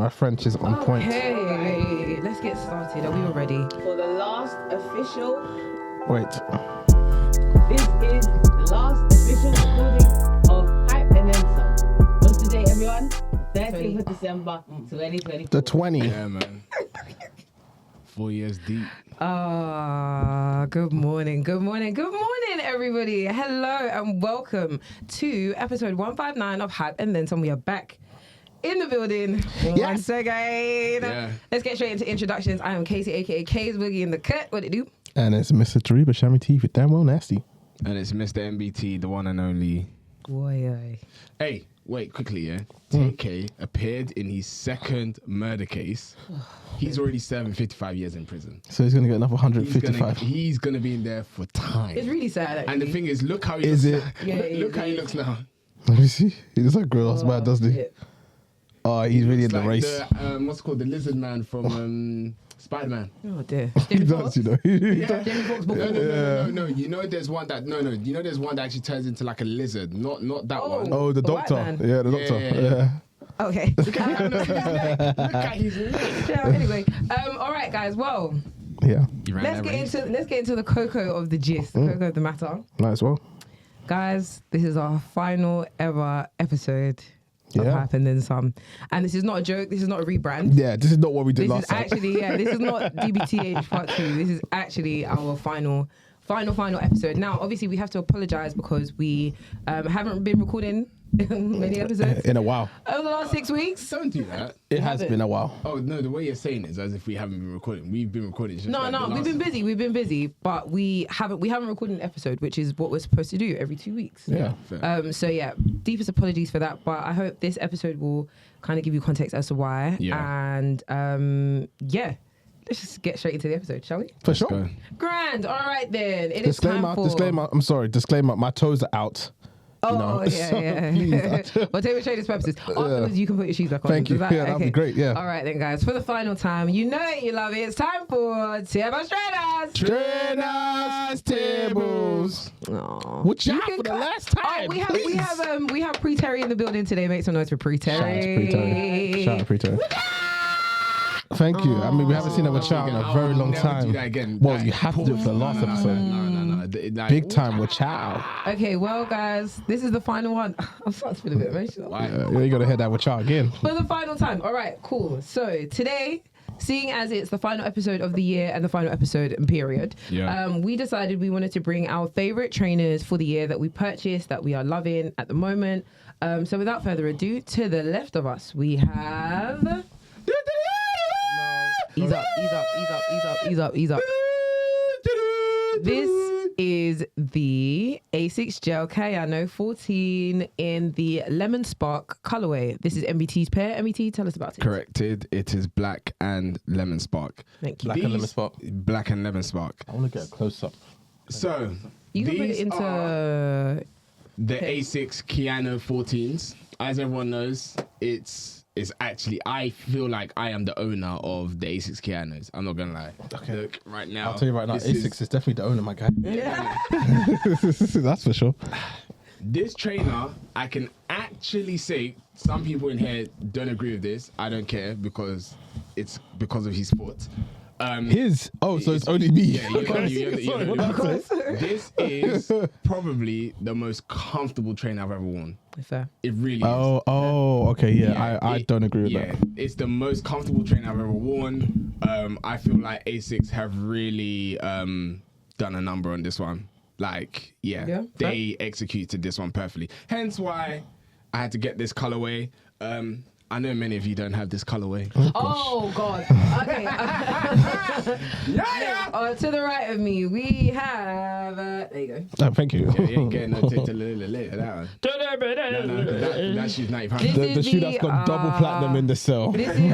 My French is on point. Okay, let's get started. Are we all ready? For the last official, Wait. this is the last official recording of Hype and Then Some. What's the date, everyone? 13th of December, 2020. The 20. Yeah, man. 4 years deep. Good morning, everybody. Hello and welcome to episode 159 of Hype and Then Some. We are back in the building once again. Yeah. Let's get straight into introductions. I am Kesi, aka K's Boogie in the cut. What it do? And it's Mr. Tariba Shami T for damn well nasty. And it's Mr. MBT, the one and only. Boy, Hey, wait, quickly, yeah. TK appeared in his second murder case. He's already serving 55 years in prison. So he's going to get another 155. He's gonna be in there for time. it's really sad. Actually. And the thing is, look how he Is looks it? now. Yeah, Look how he looks now. Let me see. He looks like gross bad, doesn't he? shit. Oh, he's really in Looks the like race. The, what's it called? The lizard man from Spider-Man. Oh dear. He Jamie does, Foxx? you know. Jamie Foxx book. No. You know, there's one that you know, there's one that actually turns into like a lizard. Not that one. Oh, the The white doctor. man. Yeah, the doctor. Yeah. Yeah. Okay. Look at his neck. Yeah, anyway, all right, guys. Well, Yeah. He ran let's that race. get into the cocoa of the gist, the cocoa of the matter, Might as well. guys. This is our final ever episode of Yeah. Hype and Then Some, and this is not a joke. This is not a rebrand. Yeah, this is not what we did This last is time. actually this is not DBTH part 2. This is actually our final episode. Now, obviously, we have to apologize because we haven't been recording many episodes In a while. over the last 6 weeks. Don't do that. It has been a while. Oh no, the way you're saying it is as if we haven't been recording. We've been recording. Just No, like the we've last- been busy, but we haven't recorded an episode, which is what we're supposed to do every 2 weeks. Yeah. Fair. So yeah, deepest apologies for that, but I hope this episode will kind of give you context as to why. Yeah. And yeah, let's just get straight into the episode, shall we? For Let's sure. go. Grand. All right then. It is time for Disclaimer. I'm sorry. Disclaimer. My toes are out. Oh know, yeah, so yeah. Well, take trade purposes. Afterwards, you can put your shoes back on. Thank you. Is Yeah, that'd be great, yeah. All right then, guys. For the final time, you know it, you love it. It's time for Tables Trainers. Trainers tables. Aw. Watch You out can for the cut- last Oh, time. we have Pre Terry in the building today. Make some noise for Pre Terry. Shout out to Pre Terry. Shout out to Pre Terry. Thank you. I mean, we haven't seen a Wachow in a very long Never time. do that again. Well, Like, you have to do it for the last episode. No. Big time Wachow. Okay, well, guys, this is the final one. I'm starting to feel a bit emotional. You got to hear that Wachow again. For the final time. All right, cool. So today, seeing as it's the final episode of the year and the final episode in period, Yeah. we decided we wanted to bring our favorite trainers for the year that we purchased, that we are loving at the moment. So without further ado, to the left of us, we have... Ease up. This is the A6 Gel Cayano 14 in the Lemon Spark colorway. This is MBT's pair. MBT, tell us about it. Corrected. It is black and lemon spark. Thank you. Black and lemon spark. Black and lemon spark. I want to get a close up. So You can put it these into... are the A6 Keanu 14s. As everyone knows, it's actually, I feel like I am the owner of the A6 Keanos. I'm not gonna lie. Okay. Look, right now. I'll tell you right now, this A6 is definitely the owner, my guy. Yeah. That's for sure. This trainer, I can actually say, some people in here don't agree with this. I don't care because it's because of his foot. So it's only me. Yeah, you Sorry, know, what did I say? this is probably the most comfortable trainer I've ever worn. Fair. It really is. Oh, okay, yeah. I don't agree with that. It's the most comfortable trainer I've ever worn. I feel like A6 have really done a number on this one. Like, Yeah, they executed this one perfectly. Hence why I had to get this colorway. I know many of you don't have this colorway. Oh, God. Okay. To the right of me, we have... there you go. Oh, thank you. Yeah, you ain't getting no later, that one. No, 'cause that shoe's £90. This The is shoe that's got double platinum in the cell. This is, these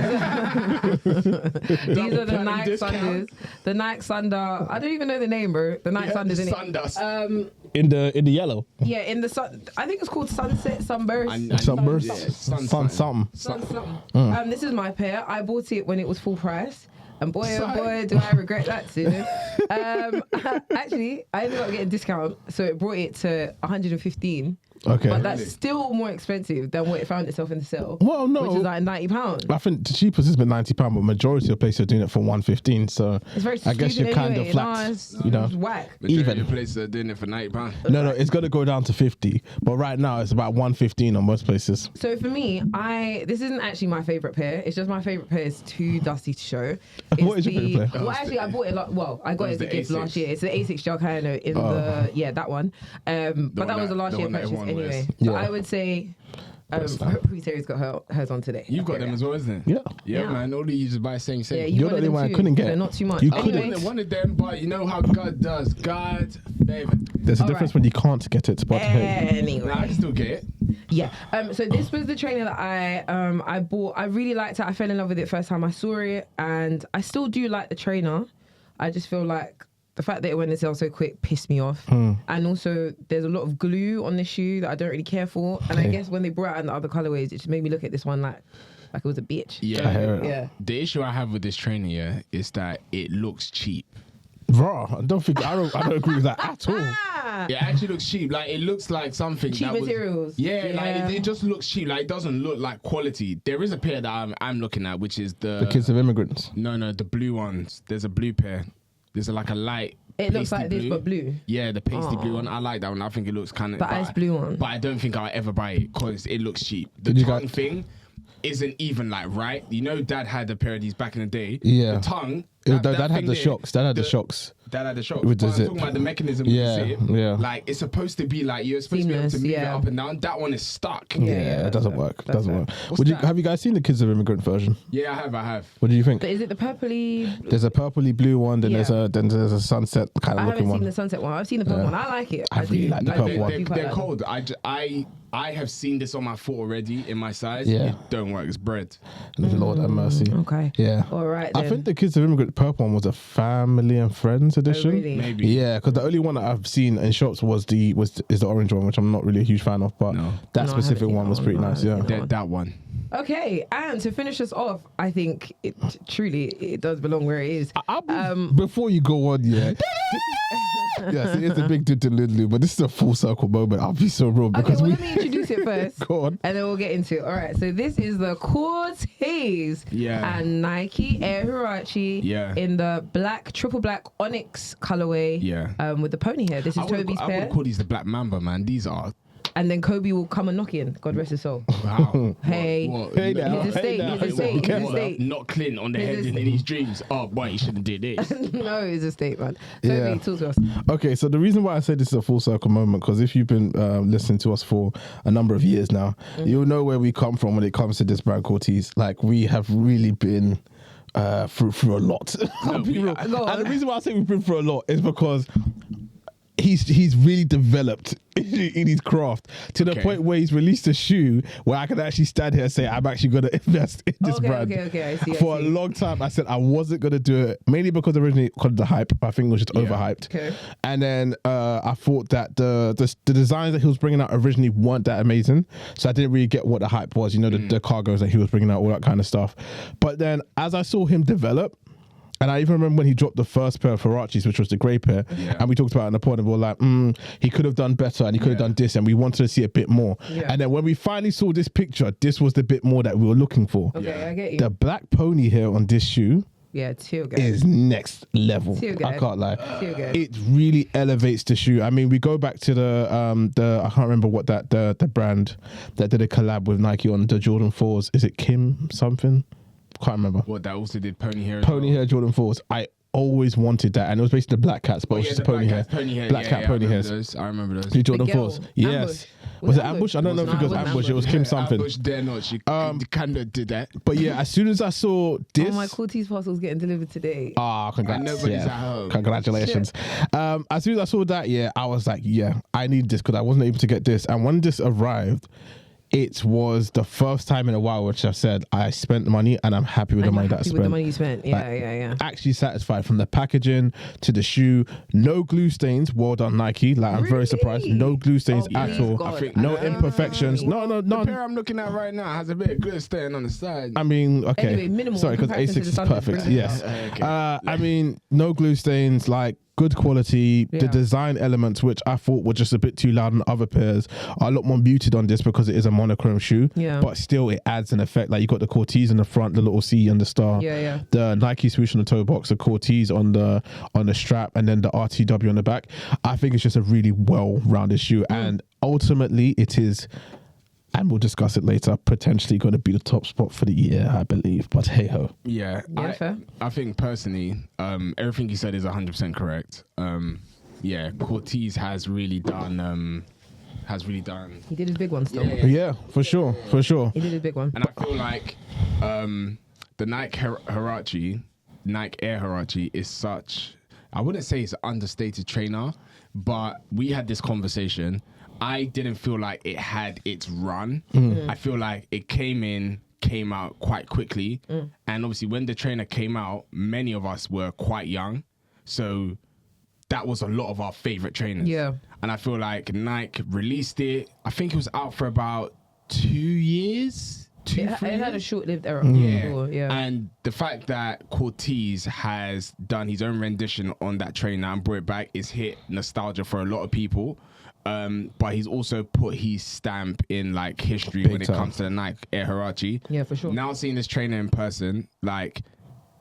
are the platinum Nike discount. Sunders. The Nike Sunder. I don't even know the name, bro. The Nike Sunders in it. Sundust. In the yellow. Yeah, in the sun. I think it's called Sunset Sunburst. Sunburst. Yeah, Sun something. something. Something. This is my pair. I bought it when it was full price. And boy, oh boy, do I regret that soon. Actually, I ended up getting a discount. So it brought it to 115. Okay. But that's still more expensive than what it found itself in the sale. Well, no. Which is like £90. I think the cheapest has been £90, but majority of places are doing it for £115. So It's very I guess stupid you're kind anyway. of flat. It's You know, whack. Majority of places are doing it for £90. no, it's going to go down to 50. But right now it's about 115 on most places. So for me, this isn't actually my favourite pair. It's just my favourite pair is too dusty to show. It's What is your favourite pair? Well, actually, I bought it. I got it as a gift last year. It's the A6 gel Kayano in that one. But that was a last year purchase anyway. So I would say. Hopefully Terry's got hers on today. You've got them as well, isn't it? Yeah. Man. All you just buy same. Yeah, You're the only one I couldn't get. So not too much. You I couldn't. wanted one of them, but you know how God does. God, baby. There's a difference when you can't get it. But hey, Anyway. I can still get it. Yeah. So this was the trainer that I bought. I really liked it. I fell in love with it first time I saw it, and I still do like the trainer. I just feel like the fact that it went on sale so quick pissed me off. And also, there's a lot of glue on the shoe that I don't really care for. And I guess when they brought out in the other colorways, it just made me look at this one like it was a bitch. Yeah. The issue I have with this trainer, is that it looks cheap. bro, I don't agree with that at all. It actually looks cheap. Like it looks like something Cheap that materials. Like it just looks cheap. Like it doesn't look like quality. There is a pair that I'm looking at, which is the kids of immigrants. No, the blue ones. There's a blue pair. There's like a light. It looks like this, but blue. Yeah, the pasty blue one. I like that one. I think it looks kind of the ice blue one. But I don't think I'll ever buy it because it looks cheap. The tongue thing isn't even like right. You know, Dad had a pair of these back in the day. Yeah. The tongue. That had the shocks. That had the shocks. That had the shocks. With the I'm zip. talking about the mechanism. Yeah. Like it's supposed to be like you're supposed to be able to move it yeah. up and down. That one is stuck. Yeah, it doesn't work. It doesn't work. that? Have you guys seen the Kids of Immigrant version? Yeah, I have. What do you think? But is it the purpley? There's a purpley blue one. Then there's a sunset kind of I looking haven't one. seen the sunset one. I've seen the purple one. I like it. I really like the purple one. They're cold. I have seen this on my foot already in my size. Yeah. It don't work. It's bread. Lord have mercy. Okay. Yeah. All right. I think the Kids of Immigrant purple one was a Family and Friends edition. Oh, really? Maybe. Yeah, because the only one that I've seen in shops is the orange one, which I'm not really a huge fan of. But that specific one was pretty nice. Yeah. That one. Okay, and to finish us off, I think it truly does belong where it is. Before you go on, yes, it is a big diddle, but this is a full circle moment. I'll be so real because let me introduce it first. Go on. And then we'll get into it. All right, so this is the Cortez and Nike Air Huarache in the triple black onyx colorway with the pony hair. This is Tobi's pair. I would call these the Black Mamba, man. These are. And then Kobe will come and knock in. God rest his soul. Wow. Hey. Hey now. His estate. Not Clint on the head in his dreams. Oh, boy, you shouldn't do this. No, it's a state, man. Toby, talk to us. Okay, so the reason why I say this is a full circle moment, because if you've been listening to us for a number of years now, you'll know where we come from when it comes to this brand Cortez. Like, we have really been through a lot. And the reason why I say we've been through a lot is because he's really developed in his craft to the point where he's released a shoe where I can actually stand here and say I'm actually going to invest in this brand. Okay, I see. For a long time, I said I wasn't going to do it, mainly because originally because of the hype. I think it was just overhyped. Okay. And then I thought that the designs that he was bringing out originally weren't that amazing, so I didn't really get what the hype was. You know, the cargos that he was bringing out, all that kind of stuff. But then as I saw him develop. And I even remember when he dropped the first pair of Huaraches, which was the grey pair, and we talked about it in the pod, and we were like, he could have done better, and he could have done this, and we wanted to see a bit more. Yeah. And then when we finally saw this picture, this was the bit more that we were looking for. Okay, I get you. The black pony hair on this shoe is next level. I can't lie. It really elevates the shoe. I mean, we go back to the I can't remember what the brand that did a collab with Nike on the Jordan 4s. Is it Kim something? Can't remember. What, that also did pony hair? Hair Jordan 4s. I always wanted that, and it was basically the black cats, but it was just pony hair. Black cat pony hairs. I remember those. The Jordan 4s. Yes. Was it Ambush? I don't know if it was Ambush. It was Kim something. Ambush dare not. She kind of did that. But yeah, as soon as I saw this, my Cortez parcel's getting delivered today. Congrats! Nobody's at home. Congratulations. As soon as I saw that, I was like, I need this because I wasn't able to get this, and when this arrived. It was the first time in a while which I've said I spent the money and I'm happy with the money that I spent. With the money you spent, yeah. Actually satisfied from the packaging to the shoe. No glue stains. Well done, Nike. Like I'm very surprised. No glue stains at all. No imperfections. No. The pair I'm looking at right now has a bit of glue stain on the side. I mean, okay. Anyway, minimal. Sorry, because A6 is perfect. Yes. I mean, no glue stains. Like good quality. Yeah. The design elements, which I thought were just a bit too loud on other pairs, are a lot more muted on this because it is a monochrome shoe. Yeah. But still, it adds an effect. Like you got the Cortez in the front, the little C and the star. Yeah. The Nike swoosh on the toe box, the Cortez on the strap, and then the RTW on the back. I think it's just a really well-rounded shoe, and ultimately, it is. And we'll discuss it later. Potentially going to be the top spot for the year, I believe. But hey ho. Yeah, Fair. I think personally, everything you said is 100% correct. Yeah, Cortez has really done. He did his big one still. Yeah, for sure. He did his big one. And I feel like the Nike Nike Air Hirachi is such. I wouldn't say it's an understated trainer, but we had this conversation. I didn't feel like it had its run. I feel like it came out quite quickly. And obviously when the trainer came out, many of us were quite young. So that was a lot of our favorite trainers. Yeah. And I feel like Nike released it. I think it was out for about 2 years. It had a short-lived era. Yeah. And the fact that Cortez has done his own rendition on that trainer and brought it back is hit nostalgia for a lot of people. But he's also put his stamp in like history when it comes to the Nike Air Hirachi. Yeah, for sure. Now seeing this trainer in person, like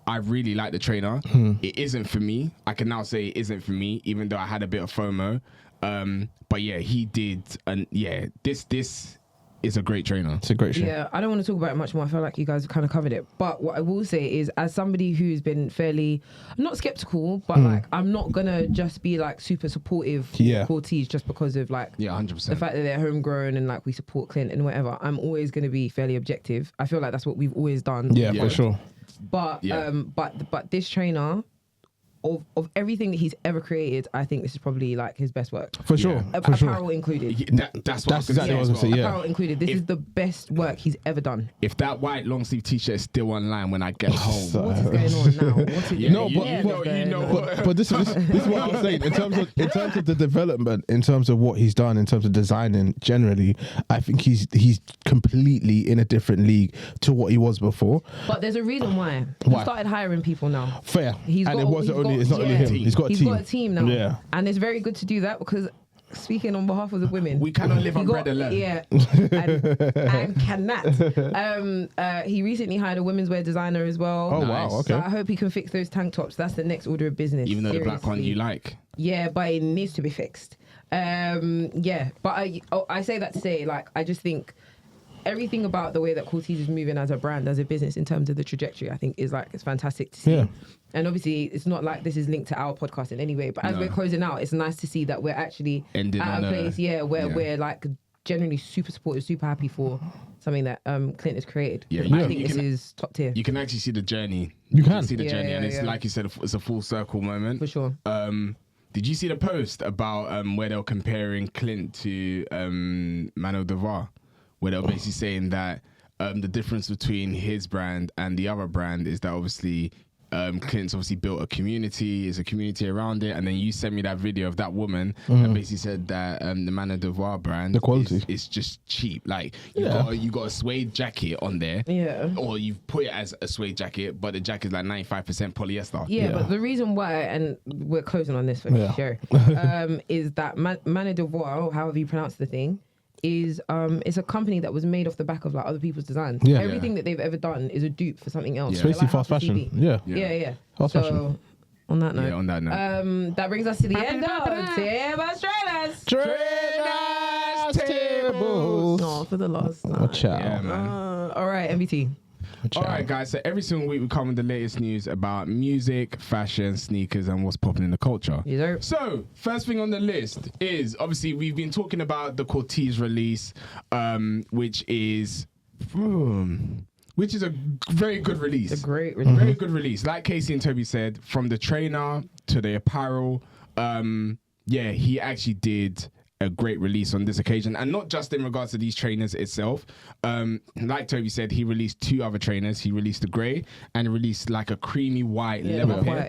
I really like the trainer. It isn't for me. I can now say it isn't for me, even though I had a bit of FOMO. But yeah, he did, and yeah, this is a great trainer. It's a great shoe. Yeah, I don't want to talk about it much more. I feel like you guys have kind of covered it. But what I will say is, as somebody who's been fairly, not skeptical, but like, I'm not going to just be like super supportive of Cortez just because of like 100%. the fact that they're homegrown and like we support Clint and whatever. I'm always going to be fairly objective. I feel like that's what we've always done. Yeah, for sure. But but this trainer, of everything that he's ever created, I think this is probably like his best work. For sure. Apparel included. That's exactly what I was going to say, yeah. Apparel included. This is the best work he's ever done. If that white long sleeve t-shirt is still online when I get home. What is going on now? But this is what I'm saying. In terms of the development, in terms of what he's done, in terms of designing generally, I think he's completely in a different league to what he was before. But there's a reason why. He started hiring people now. Fair. It's not only him. He's got a team. He's got a team now. Yeah. And it's very good to do that because speaking on behalf of the women, we cannot live on bread alone. Yeah, and cannot. He recently hired a women's wear designer as well. Oh, wow, okay. So I hope he can fix those tank tops. That's the next order of business. Even though the black one you like. Yeah, but it needs to be fixed. Yeah, but I say that to say, like, I just think everything about the way that Cortez is moving as a brand, as a business, in terms of the trajectory, I think is like, it's fantastic to see. Yeah. And obviously, it's not like this is linked to our podcast in any way, but as we're closing out, it's nice to see that we're actually ending at a place, where we're like generally super supportive, super happy for something that Clint has created. Yeah, I think this is top tier. You can actually see the journey. You can see the journey, and it's like you said, it's a full circle moment. For sure. Did you see the post about where they were comparing Clint to Mano Devar, where they were basically saying that the difference between his brand and the other brand is that obviously Clint's obviously built a community, is a community around it, and then you sent me that video of that woman that basically said that the Mano Devar brand, the quality is just cheap. Like you got a suede jacket on there, or you've put it as a suede jacket, but the jacket is like 95% polyester. Yeah, but the reason why, and we're closing on this for sure, is that Mano Devar, however you pronounce the thing, is it's a company that was made off the back of like other people's designs. Yeah. Everything that they've ever done is a dupe for something else. It's basically fast fashion. Yeah. Fast fashion. On that note. Yeah, on that note. That brings us to the end of Tables Trainers Tables. Oh, for the last time. Watch out. Yeah, man. All right, MBT. All right, guys. So every single week we come with the latest news about music, fashion, sneakers, and what's popping in the culture. Yes, sir. So first thing on the list is obviously we've been talking about the Cortez release, which is a very good release. It's a great release. Very good release. Like Kesi and Tobi said, from the trainer to the apparel, he actually did a great release on this occasion, and not just in regards to these trainers itself. Like Tobi said, he released 2 other trainers. He released the grey and released like a creamy white leather pair.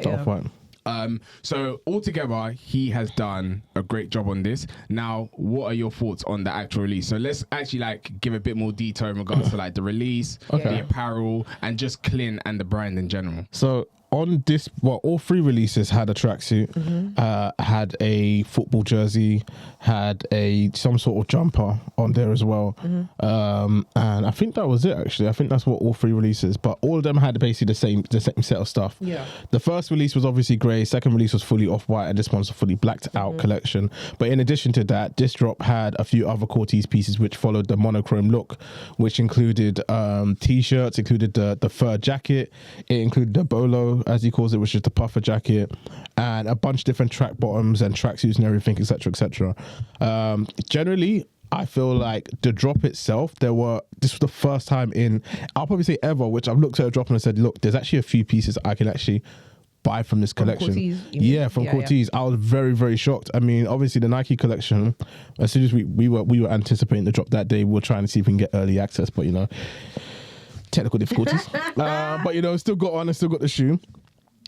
So altogether, he has done a great job on this. Now, what are your thoughts on the actual release? So let's actually like give a bit more detail in regards to like the release, the apparel, and just Clint and the brand in general. So on this, well, all 3 releases had a tracksuit, had a football jersey, had some sort of jumper on there as well. And I think that was it, actually. I think that's what all 3 releases, but all of them had basically the same set of stuff. Yeah. The first release was obviously grey, second release was fully off-white, and this one's a fully blacked out collection. But in addition to that, this drop had a few other Cortez pieces which followed the monochrome look, which included t-shirts, included the fur jacket, it included the bolo, as he calls it, which is the puffer jacket, and a bunch of different track bottoms and tracksuits and everything, etc., etc. Generally, I feel like the drop itself, this was the first time I'll probably say ever, which I've looked at a drop and I said, look, there's actually a few pieces I can actually buy from this collection. From Cortez. I was very, very shocked. I mean, obviously the Nike collection, as soon as we were anticipating the drop that day, we were trying to see if we can get early access, but technical difficulties. But still got on and still got the shoe.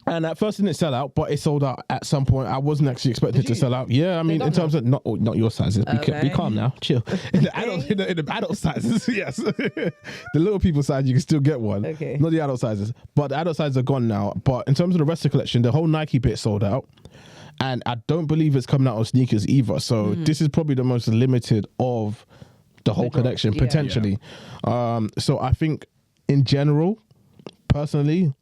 And at first it didn't sell out, but it sold out at some point. I wasn't actually expecting it to sell out. Yeah, I mean, in terms of not your sizes. Be calm now, chill. In the adult sizes, yes. The little people size, you can still get one. Okay. Not the adult sizes, but the adult sizes are gone now. But in terms of the rest of the collection, the whole Nike bit sold out, and I don't believe it's coming out on sneakers either. So this is probably the most limited of the whole collection potentially. So I think in general, personally,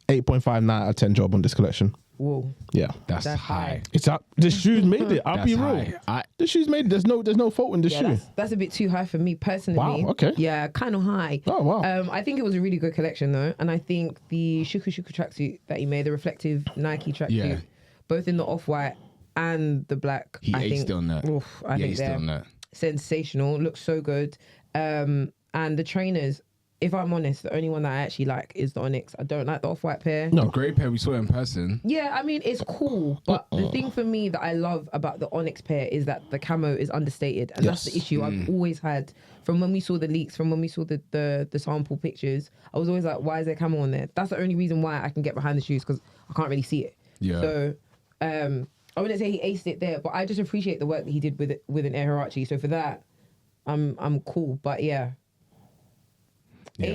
8.59 out of 10 job on this collection. Whoa. Yeah. That's high. It's up. The shoes made it. I'll be real. The shoes made it. There's no fault in the shoe. That's a bit too high for me personally. Wow, okay. Yeah, kind of high. Oh, wow. I think it was a really good collection though. And I think the Shuku Shuku tracksuit that he made, the reflective Nike tracksuit, both in the off-white and the black, He I think, aced on that. I think aced on that. sensational. Looks so good. And the trainers, if I'm honest, the only one that I actually like is the Onyx. I don't like the off-white pair. No. The grey pair we saw in person. Yeah, I mean, it's cool. But the thing for me that I love about the Onyx pair is that the camo is understated. And that's the issue I've always had from when we saw the leaks, from when we saw the sample pictures. I was always like, why is there camo on there? That's the only reason why I can get behind the shoes, because I can't really see it. Yeah. So I wouldn't say he aced it there, but I just appreciate the work that he did with an Air Hirachi. So for that, I'm cool. But yeah. 8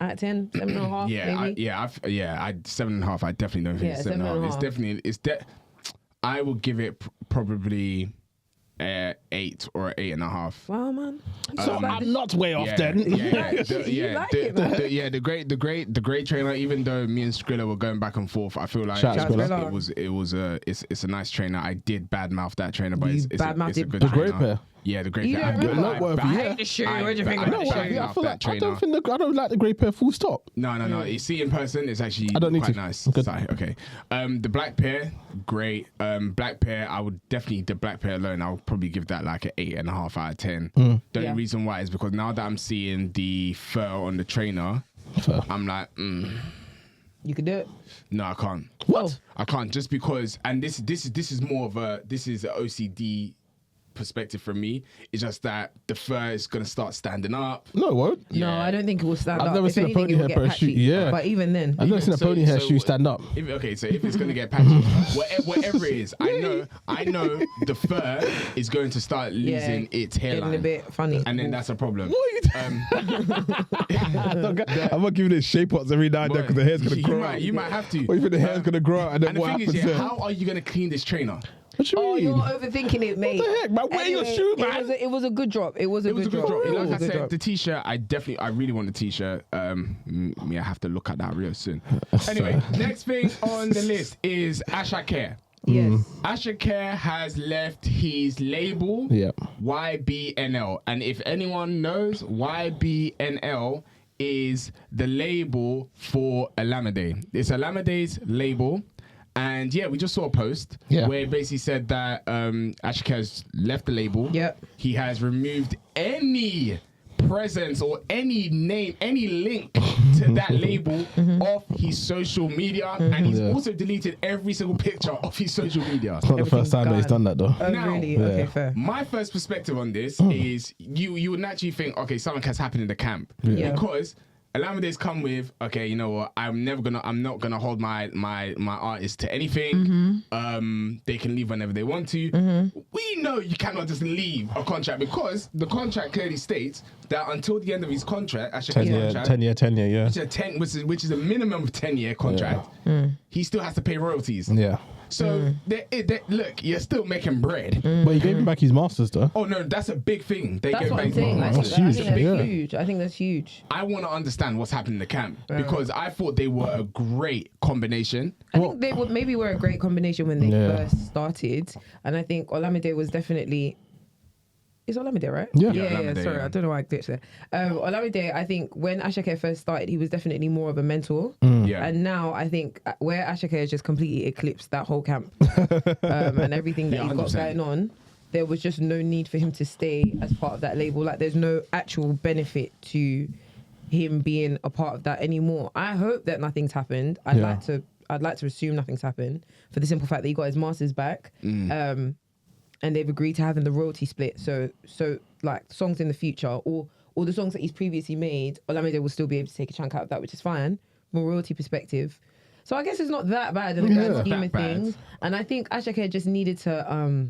out of 10, 7.5. Maybe? I'd 7.5. I definitely don't think it's 7.5. It's definitely I will give it probably 8 or 8.5. Wow, man. So I'm not way off then. The great trainer. Even though me and Skrilla were going back and forth, I feel like it's a nice trainer. I did badmouth that trainer, but it's a good the trainer. great pair. Yeah, the great You pair. don't really I hate the shoe. What do you think about the shoe? I don't like the grey pair full stop. No. You see in person, it's actually quite nice. Good. Sorry, okay. The black pair, great. Black pair, I would definitely, the black pair alone, I would probably give that like an 8.5 out of 10. The only reason why is because now that I'm seeing the fur on the trainer, I'm like, You can do it. No, I can't. What? I can't, just because, and this is more of an OCD perspective from me. It's just that the fur is going to start standing up. No, it won't. No, I don't think it will stand up. I've never seen a pony hair pair shoe. Yeah. But even then. I've never seen a pony hair shoe stand up. So if it's going to get patchy, whatever it is, I know the fur is going to start losing its hairline. Getting a bit funny. And then that's a problem. I'm not giving it shape ups every now and then because the hair's going to grow out. You might have to. What if the hair's going to grow out and then what the thing happens is, there? how are you going to clean this trainer? What you mean? You're overthinking it, mate. What the heck, man? Wear your shoe, man. It was a good drop. It was a good drop. Like I said, the t-shirt, I really want the t-shirt. I have to look at that real soon. Anyway, next thing on the list is Ashake. Yes. Ashake has left his label, YBNL. And if anyone knows, YBNL is the label for Alameda. It's Alameda's label. And we just saw a post where it basically said that Ashake has left the label. Yep. He has removed any presence or any name, any link to that label off his social media. And he's also deleted every single picture of his social media. It's not the first time that he's done that, though. Oh, Now, really? Okay, fair. My first perspective on this is you would naturally think, okay, something has happened in the camp. Yeah. Because Olamide's come with, okay, you know what? I'm not gonna hold my artist to anything. They can leave whenever they want to. We know you cannot just leave a contract because the contract clearly states that until the end of his contract, actually 10 year, yeah. Which is a minimum of 10-year contract, he still has to pay royalties. Yeah. So look, you're still making bread. But he gave him back his masters though. Oh no, that's a big thing. That's what I'm saying. That's I think huge. that's Yeah. huge. I think that's huge. I want to understand what's happening in the camp because I thought they were a great combination. I think they were a great combination when they first started, and I think Olamide was definitely. It's Olamide, right? Yeah. Olamide, Sorry, yeah. I don't know why I glitched there. Olamide, I think when Ashake first started, he was definitely more of a mentor. Yeah. And now I think where Ashake has just completely eclipsed that whole camp and everything that he's got 100%. going on, there was just no need for him to stay as part of that label. Like, there's no actual benefit to him being a part of that anymore. I hope that nothing's happened. I'd like to assume nothing's happened for the simple fact that he got his masters back. And they've agreed to having the royalty split. So like songs in the future or the songs that he's previously made, Olamide will still be able to take a chunk out of that, which is fine from a royalty perspective. So I guess it's not that bad in the grand scheme of things. And I think Ashake just needed to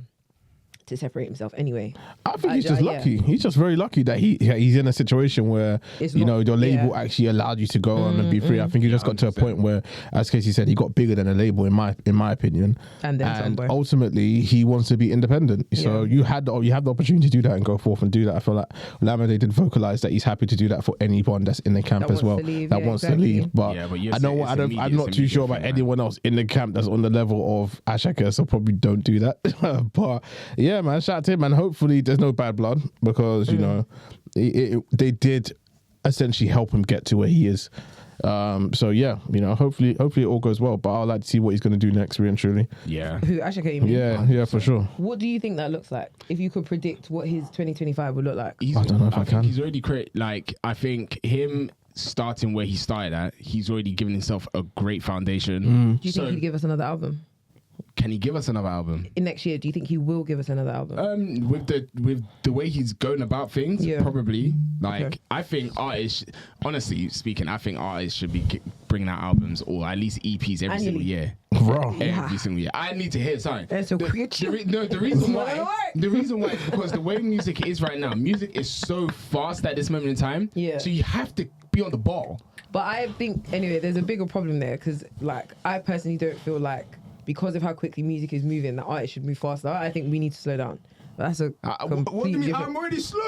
separate himself anyway. I think he's just lucky. He's just very lucky that he's in a situation where your label actually allowed you to go on and be free. I think he just got to a point where, as Kesi said, he got bigger than a label in my opinion. And ultimately, he wants to be independent. So you have the opportunity to do that and go forth and do that. I feel like Olamide did vocalize that he's happy to do that for anyone that's in the camp as well that wants to leave. But I'm not too sure about anyone else in the camp that's on the level of Ashake, so probably don't do that. But yeah, man, shout out to him, and hopefully there's no bad blood because they did essentially help him get to where he is. So yeah, hopefully it all goes well. But I'd like to see what he's going to do next, really and truly. Yeah. Who, Ashake, you mean? Yeah, for sure. What do you think that looks like? If you could predict what his 2025 would look like? I don't know if I can. He's already I think him starting where he started at, he's already given himself a great foundation. Do you think he'd give us another album? Can he give us another album in next year? Do you think he will give us another album? With the way he's going about things, probably. I think artists, honestly speaking, should be bringing out albums or at least EPs every single year. Bro, every single year. I need to hear something. The reason why is because the way music is right now, music is so fast at this moment in time. Yeah. So you have to be on the ball. But I think anyway, there's a bigger problem there because, I personally don't feel like, because of how quickly music is moving, the artists should move faster. I think we need to slow down. But that's a what do you mean? different... I'm already slow.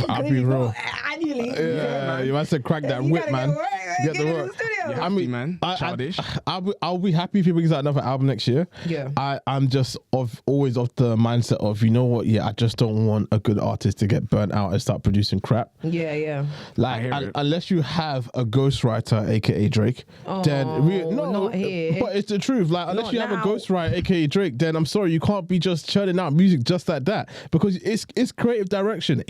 I'll be real. Annually. Yeah, you must have cracked that whip, man. Get the work. I mean, man, childish. I'll be happy if he brings out another album next year. Yeah. I'm just always of the mindset of, you know what? Yeah, I just don't want a good artist to get burnt out and start producing crap. Yeah. Unless you have a ghostwriter, aka Drake, then not here. But it's the truth. Unless not you have now. a ghostwriter, aka Drake, then I'm sorry, you can't be just churning out music just like that because it's creative direction.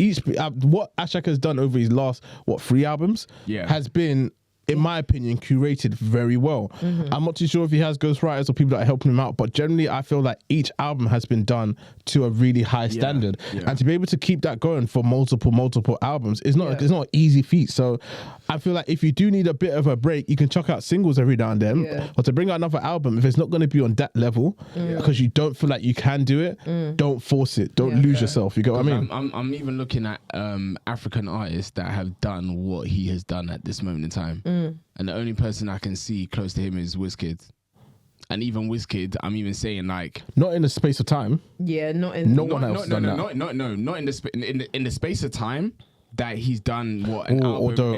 What Ashake has done over his last 3 albums has been, in my opinion, curated very well. I'm not too sure if he has ghostwriters or people that are helping him out, but generally I feel like each album has been done to a really high standard. And to be able to keep that going for multiple albums is not it's not an easy feat. So I feel like if you do need a bit of a break, you can chuck out singles every now and then. Or to bring out another album, if it's not going to be on that level because you don't feel like you can do it, don't force it. Don't lose yourself. You get what I mean? I'm even looking at African artists that have done what he has done at this moment in time. And the only person I can see close to him is Wizkid. And even Wizkid, I'm even saying not in the space of time. Yeah, not in. No one else done that. Not in the space of time that he's done an album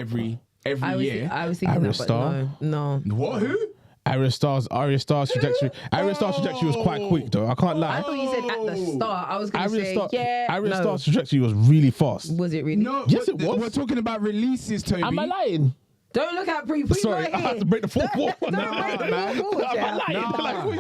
every year. I was thinking that, but no. What? Who? Arya Star's trajectory. Arya Star's trajectory was quite quick though. I can't lie. I thought you said at the start. I was going to say Arya Star's trajectory was really fast. Was it really? No. Yes, it was. We're talking about releases, Toby. Am I lying? Don't look at pre. Sorry, I have to break the fourth wall. Don't break the fourth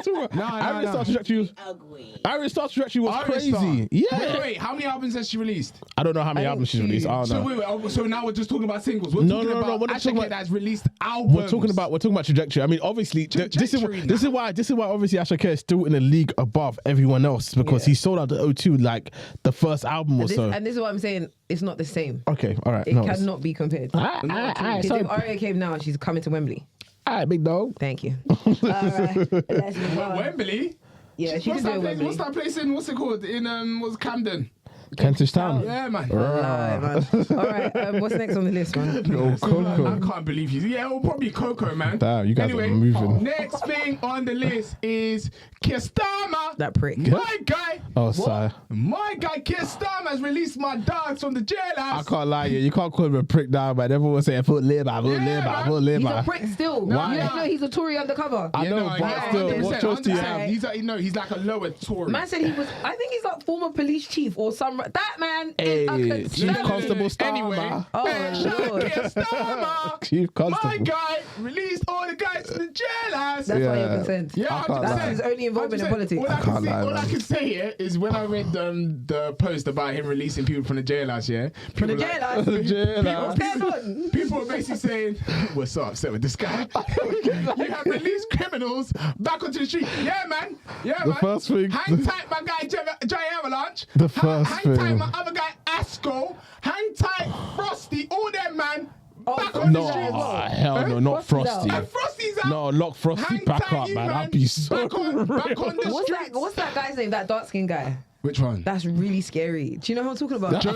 wall. Arya Star's trajectory was Ugly. Arya Star's trajectory was crazy. Yeah. Wait, how many albums has she released? I don't know how many albums she's released. I don't know. So now we're just talking about singles. We're No, talking no, about we're not talking Ashake about- that's released albums. We're talking about trajectory. I mean, obviously, this is why obviously Ashake is still in a league above everyone else because he sold out the O2 like the first album or so. And this is what I'm saying. it's not the same. Okay, all right. It cannot be compared. Because So, if Aria came now, she's coming to Wembley. all right, big dog. Thank you. All right, let's move on. Wembley. Yeah, she can do it Wembley. What's that place in? What's it called? In what's Camden? Kentish Town. Yeah, man. Lie, man. All right, what's next on the list, man? Oh, I Coco. can't believe you. Yeah, well, probably Coco, man. Damn, you guys anyway, are moving. Next thing on the list is Kestama. That prick. My guy. Oh, sorry. My guy Kestama has released my dogs from the jailhouse. I can't lie, you can't call him a prick now, man. Everyone was saying, foot labor, foot labor. He's a prick still. Why? You don't know he's a Tory undercover. I know, but still, what choice do you have? He's like a lower Tory. Man said he was. I think he's like former police chief or some. That man Hey, is a Chief conservative. Constable Starmer. Anyway, Oh, Lord. Starmer. Chief Constable. My guy released all the guys from the jailhouse. That's why Yeah. you're concerned. Yeah, I can't That's lie. his only involvement in 100%. politics. All I can say here is when I read the post about him releasing people from the jailhouse, yeah. From the people like- jailhouse. The jailhouse. What's going on? People were basically saying, we're so upset with this guy. You have released criminals back onto the street. Yeah, man. Yeah, The man. first thing- Hang tight, my guy, Jay Avalanche. The first Hang tight, thing. my other guy, Asco. Hang tight, Frosty. All them, man. Oh, Back on the No, street as well. hell no, not Frosty's Frosty. out. And Frosty's out. No, lock Frosty Hang back tight, up, you, man. That'd be so back on the What's streets. what's that guy's name? That dark skinned guy. Which one? That's really scary. Do you know who I'm talking about? I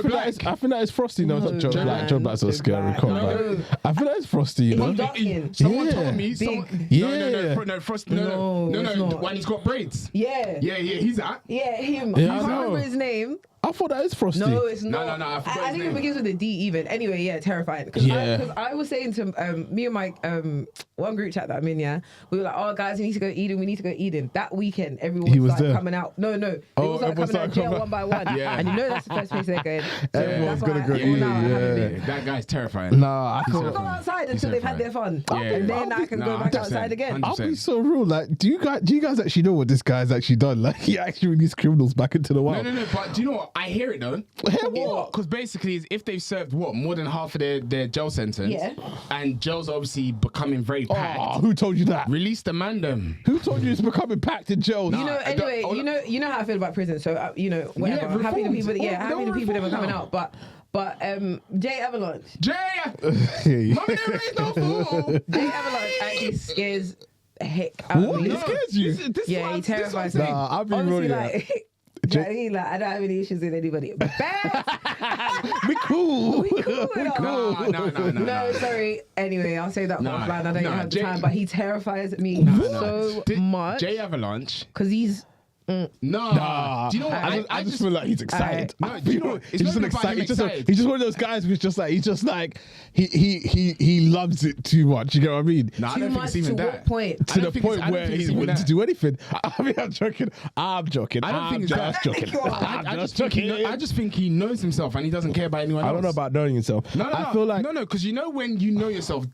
think that is Frosty. No, it's not Joe Joe Black. Black. Joe Black's so Joe scary. Black. Come on, No. man. I think that is Frosty, you know? He's dark skinned. Someone Yeah. told me. Big. No, Frost. No, No, it's not. when he's got braids. Yeah. Yeah, he's out. Yeah, him. Yeah, I I can't know. remember his name. I thought that is Frosty. No, it's No, not. I forgot I his think it name. begins with a D even. Anyway, yeah, terrifying. Because Yeah. I was saying to me and my one group chat that I'm in, yeah, we were like, oh guys, we need to go Eden. We need to go Eden. That weekend, everyone He was started there. coming out. No, they Oh, all started everyone coming out started jail coming- one by one. Yeah. And you know that's the first place they're going. So Everyone's that's why gonna go all Eden, now I haven't yeah. been. That guy's terrifying. Nah, I Go can't. outside until they've had their fun. Yeah. And then I can go back 100%, outside again. 100%. I'll be so real. Like, do you guys actually know what this guy's actually done? Like, he actually released criminals back into the wild. No. But do you know what? I hear it though. Hear what? Because basically, if they've served more than half of their jail sentence, Yeah. and jail's obviously becoming very packed. Oh, who told you that? Release the mandem. Who told you it's becoming packed in jail? You know, I don't- anyway, you know how I feel about prison. So whatever. Yeah, happy the reformed. people, They're happy the people that were reformed coming now. out. But Jay Avalanche, Jay, Hey. mommy never raised no fool. Jay Avalanche actually scares the heck out of What? me. He scares you? Yeah, he terrifies me. Nah, I'll be Honestly, real, yeah. like. Jay- I don't have any issues with anybody. But We cool. we cool. No. Sorry. Anyway, I'll say that Nah, offline. I don't nah, have the Jay- time. But he terrifies me so much Jay Avalanche. because he's. No. Nah, Do you know what? I just feel like he's excited. No, do you know what? It's He's just not an about him excited. excited. He's just one of those guys who's just like he loves it too much. You know what I mean? No, I Too don't think much it's to even what that. point? To the don't think point it's- I don't where think he's it's even willing to that. do anything. I mean, I'm joking. I don't think it's that. joking. I just think I just think he knows himself and he doesn't care about anyone else. I don't know about knowing yourself. No, I feel like no, because you know when you know yourself,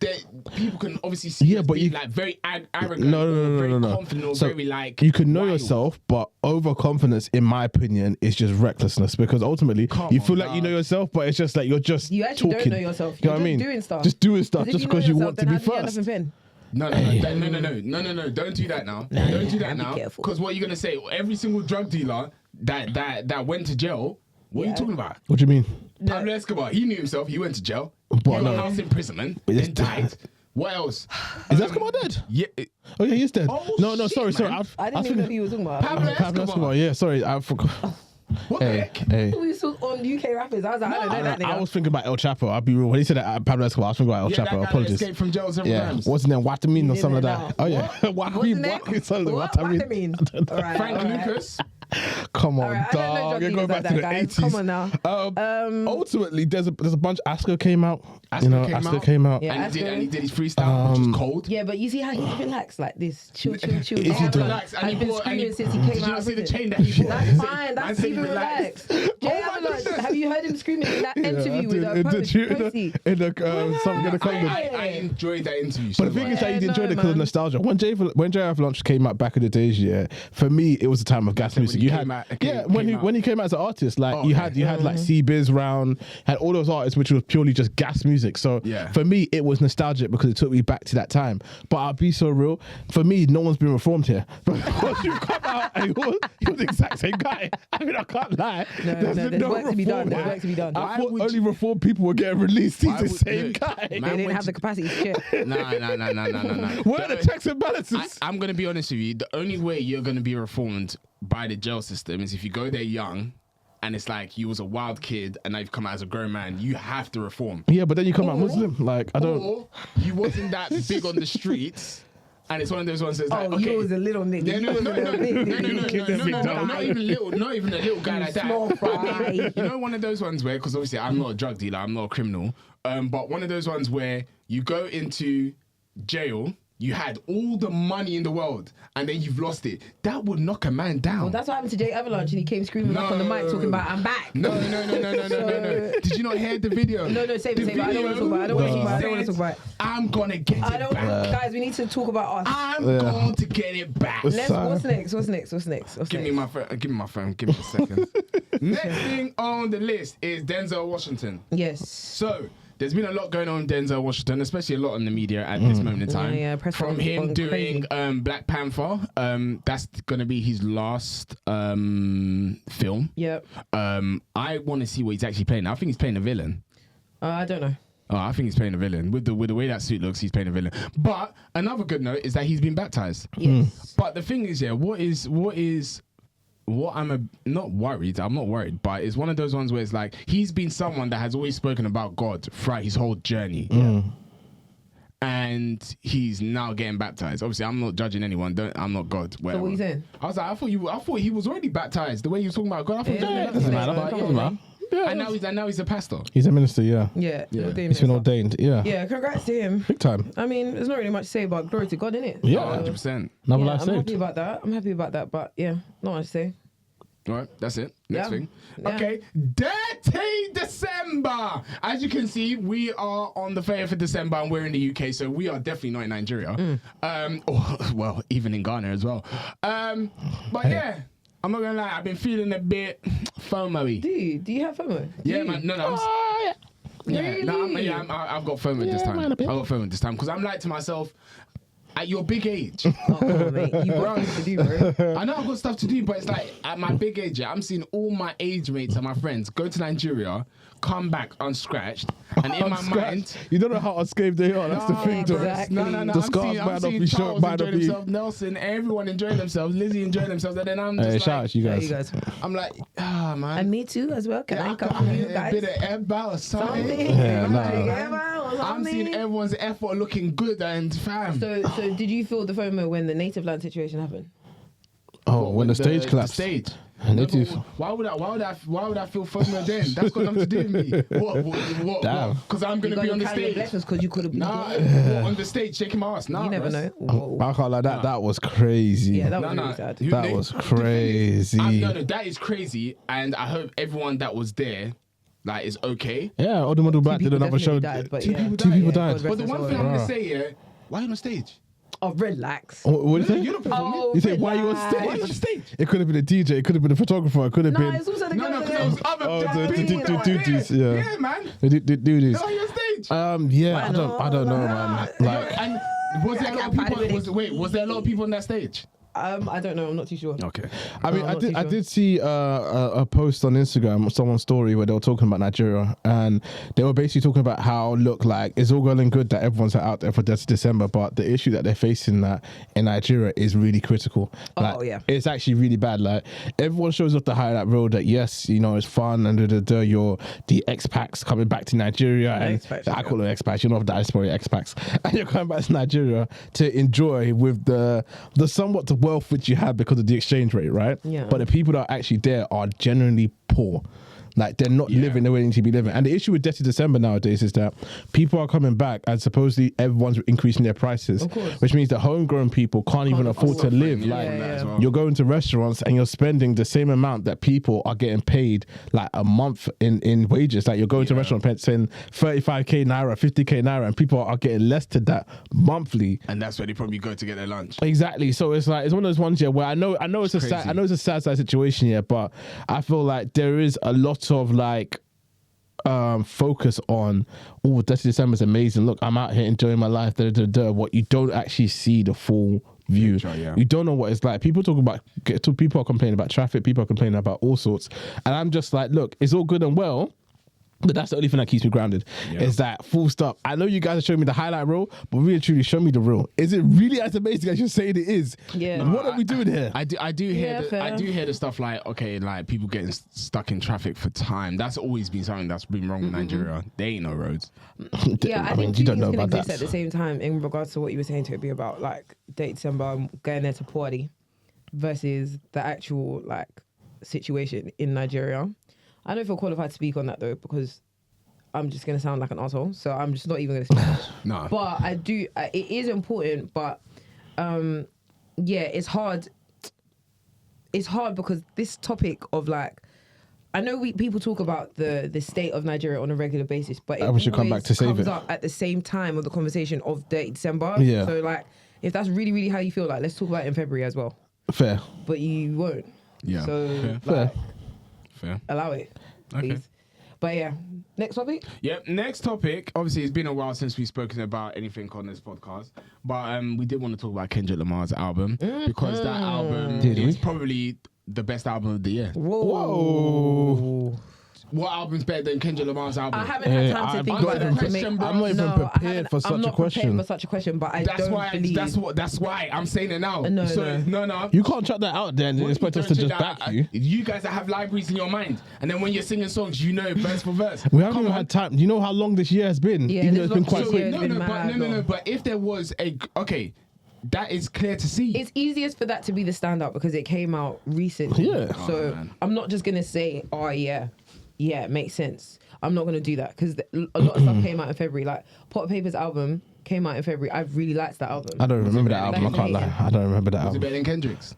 people can obviously see Yeah, you as but being you- like very arrogant, no, or very no. confident, or So very like you can know wild. yourself, but overconfidence, in my opinion, is just recklessness. Because ultimately, Come you on, feel like you dog. know yourself, but it's just like you're just You actually talking. don't know yourself. You know You're what I mean? just doing stuff. Just doing stuff If just you know because you yourself, want to then be how do you end up in first. pen? No, don't do that now. Don't do that be now. careful. Because what you're gonna say? Every single drug dealer that went to jail. What are you talking about? What do you mean? Pablo Escobar, he knew himself. He went to jail. But He no. got house imprisonment. But Then it's- died. What else? Is Escobar dead? Yeah. Oh yeah, he's dead. Oh, no, shit, sorry. man. I didn't even know who you were talking about. Pablo Pablo Escobar. Escobar. Yeah, sorry, I forgot. What the heck? Hey. We saw on UK rappers. I was like, I don't know that I nigga. was thinking about El Chapo. I'll be real. When he said that Pablo Escobar, I was thinking about El Yeah, Chapo. that guy that Apologies. escaped from jail several Yeah, times. what's his name? Watamin or You something like didn't that. know. Oh yeah, What's the name? What I mean? All right, Frank all right. Lucas. Come on, All right, I don't know dog. drug You're going dealers back to like the that, guys. 80s. Come on now. Ultimately, there's a bunch. Asco came out. Asco came out. Yeah. And he did his freestyle, which is cold. Yeah, but you see how he's relaxed like this. Chill. Is he I've doing- been screaming since he came Did you out not of see the prison. chain that he wore? That's fine. That's Man, even relax. relaxed. Jay Oh my Avalanche, goodness. have you heard him screaming in that interview I with did. a Posey? In the something in the comments. I enjoyed that interview. But the thing is that you Yeah, enjoyed no, it because of man. nostalgia. When Jay Avalanche came out back in the days, yeah, for me it was the time of Gas Music you came had out- when he came out as an artist, like Oh, you okay. had like C-Biz round, had all those artists which was purely just gas music. So Yeah. for me, it was nostalgic because it took me back to that time. But I'll be so real, for me, no one's been reformed here because you come out and you're the exact same guy. I mean, I can't lie. There's work to be done. reform There's here. work to be done. I thought would only you- reformed people were getting released. He's Why the would- same look, guy. man, They didn't went have the capacity to shit. No. Where are the checks and balances? I'm going to be honest with you. The only way you're going to be reformed by the jail system is if you go there young and it's like you was a wild kid and now you've come out as a grown man. You have to reform. Yeah, but then you come out Muslim. Like, I don't. Or you wasn't that big on the streets. And it's one of those ones that's like, Oh, okay. you was a little nigga. Yeah, no, not even a little guy like Small that. fry. You know, one of those ones where, because obviously I'm not a drug dealer, I'm not a criminal, but one of those ones where you go into jail, you had all the money in the world, and then you've lost it. That would knock a man down. Well, that's what happened to Jay Avalanche, and he came screaming back on the mic talking about, I'm back. No. Did you not hear the video? No, save it. I don't want to talk about it. I don't want to talk about it. I'm gonna get it I don't back. Guys, we need to talk about us. I'm going to get it back. What's What's next? Give me my phone. Give me a second. Next thing on the list is Denzel Washington. Yes. So there's been a lot going on with Denzel Washington, especially a lot in the media at this moment in time. Yeah, press From on- him on doing Black Panther, that's going to be his last film. Yep. I want to see what he's actually playing. I think he's playing a villain. I don't know. Oh, I think he's playing a villain. With the way that suit looks, he's playing a villain. But another good note is that he's been baptized. Yes. But the thing is, yeah, what I'm not worried. I'm not worried, but it's one of those ones where it's like he's been someone that has always spoken about God throughout his whole journey. Yeah. And he's now getting baptized. Obviously, I'm not judging anyone. I'm not God. So what are you saying? I was like, I thought he was already baptized. The way you were talking about God, I thought he was already Yeah, Doesn't baptized. matter. Come Doesn't on, matter. Yeah, And now he's a pastor. he's a minister. Yeah, Yeah. he's been ordained. Yeah, Yeah, congrats to him. big time. I mean, there's not really much to say about glory to God, innit? Yeah. 100%. Another Yeah, life I'm saved. happy about that, but yeah, not much to say. All right, that's it. Next Yeah. thing. Yeah. Okay, Dirty December. As you can see, we are on the 30th of December and we're in the UK, so we are definitely not in Nigeria. Well, even in Ghana as well. But yeah, I'm not gonna lie, I've been feeling a bit FOMO-y. Do you have FOMO? Yeah, man. No, I've got FOMO this time. I've got FOMO this time because I'm like to myself, at your big age. Oh, come on, mate. You got things to do, bro. I know I've got stuff to do, but it's like at my big age, yeah, I'm seeing all my age mates and my friends go to Nigeria, come back unscratched, and in my mind, You don't know how unscathed they are. That's the thing, though. exactly. No. The I'm scars seeing, might I'm not seeing be short, Charles might not enjoying be. himself, Nelson, everyone enjoying themselves, Lizzie enjoying themselves, and then I'm just Hey, like, shout out to you Yeah, guys. you guys. I'm like, man. And me too, as well. Can I come can with you get a guys? bit of Ebba or something. Yeah, nah. I'm seeing everyone's effort looking good and fam. So did you feel the FOMO when the native land situation happened? Oh, when the stage collapsed. The stage. Native. No, why would I feel FOMO then? That's got nothing to do with me. What? Damn. Because I'm gonna be on the stage. Because you could have been. Nah, what, on the stage shaking my ass. Nah, You never bruh. know. Whoa. I can't like that. That was crazy. Yeah, that was No, really no. sad. That was crazy. No, that is crazy, and I hope everyone that was there, like, is okay. Yeah, Odumadu Black did people another show. definitely died, but Two yeah. people Yeah, died. God But the rest one his thing soul. I'm gonna say, yeah, why are you on stage? Oh, relax. What do you You're think? not performing. Oh, You say why you on relax. stage? Why are you on stage? It could have been a DJ. It could have been a photographer. It could have No, been. it's also the No, girl because that- there was other Oh, people that were duties, there. yeah. Yeah, man. Do this. Why are you on stage? Yeah, I don't know, man. Like, And was there a lot of people? Was there a lot of people on that stage? I don't know. I'm not too sure. Okay. I mean, I'm I not did. too I sure. did see a post on Instagram, someone's story where they were talking about Nigeria, and they were basically talking about how look like it's all well and good that everyone's out there for December, but the issue that they're facing that in Nigeria is really critical. Like, Oh, yeah. it's actually really bad. Like everyone shows off the highlight reel that yes, you know, it's fun and you're the expats coming back to Nigeria, and expats, I call them expats. You know, the diaspora expats, and you're coming back to Nigeria to enjoy with the somewhat the wealth which you have because of the exchange rate, right? Yeah. But the people that are actually there are genuinely poor. Like they're not living the way they need to be living. And the issue with Dirty December nowadays is that people are coming back and supposedly everyone's increasing their prices, which means that homegrown people can't even afford to live. You're going to restaurants and you're spending the same amount that people are getting paid like a month in wages. Like you're going to a restaurant paying 35k naira, 50k naira, and people are getting less to that monthly. And that's where they probably go to get their lunch. Exactly. So it's like it's one of those ones where I know it's a sad situation here, but I feel like there is a lot of like focus on Dirty December is amazing. Look, I'm out here enjoying my life. What you don't actually see the full view. You don't know what it's like. People are complaining about traffic. People are complaining about all sorts, and I'm just like, look, it's all good and well. But that's the only thing that keeps me grounded. Is that full stop. I know you guys are showing me the highlight reel, but really truly show me the real. Is it really as amazing as you're saying it is? Yeah. What are we doing here? I do hear the stuff like, okay, like people getting stuck in traffic for time. That's always been something that's been wrong with Nigeria. There ain't no roads. Yeah, I think you don't know can about exist that. at the same time in regards to what you were saying, Toby, about like Dirty December going there to party versus the actual like situation in Nigeria. I don't feel qualified to speak on that though, because I'm just going to sound like an asshole. So I'm just not even going to speak. No. But I do, it is important, but it's hard. It's hard because this topic of like, I know people talk about the state of Nigeria on a regular basis, but we should come back to save it. comes up at the same time of the conversation of Dirty December. Yeah. So like, if that's really, really how you feel, like let's talk about it in February as well. Fair. But you won't. Yeah. So Fair. Allow it, please. Okay. But yeah, next topic. Yep, next topic. Obviously, it's been a while since we've spoken about anything on this podcast, but we did want to talk about Kendrick Lamar's album because that album is probably the best album of the year. Whoa. What album's better than Kendrick Lamar's album? I haven't had time to think about that. I'm not even prepared for such a question. For such a question, but I don't believe. That's why I'm saying it now. No. You can't chuck that out there and expect us to just back you. You guys that have libraries in your mind, and then when you're singing songs, you know verse for verse. We haven't even had time. You know how long this year has been? Yeah, even though it's been quite quick. No. But if there was that is clear to see. It's easiest for that to be the standout because it came out recently. Yeah. So I'm not just gonna say, oh yeah, it makes sense. I'm not gonna do that because a lot of stuff came out in February. Like Pot Paper's album came out in February. I really liked that album. I don't remember that album. I can't lie. I don't remember that Was it album. better than Kendrick's?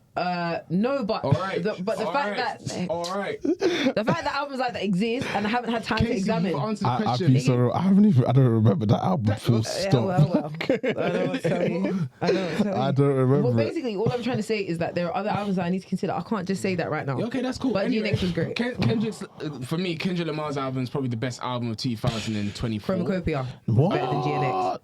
No, but All right. the fact that albums like that exist and I haven't had time to examine. You've answered the I question. feel so. I don't remember that album. Full stop. Well. I don't want to tell you. I don't remember. Well, it. basically, all I'm trying to say is that there are other albums that I need to consider. I can't just say that right now. Okay, that's cool. But Anyway, DNX was great. Kendrick's, for me, Kendrick Lamar's album is probably the best album of 2024. Chromacopia. What? Better than GNX.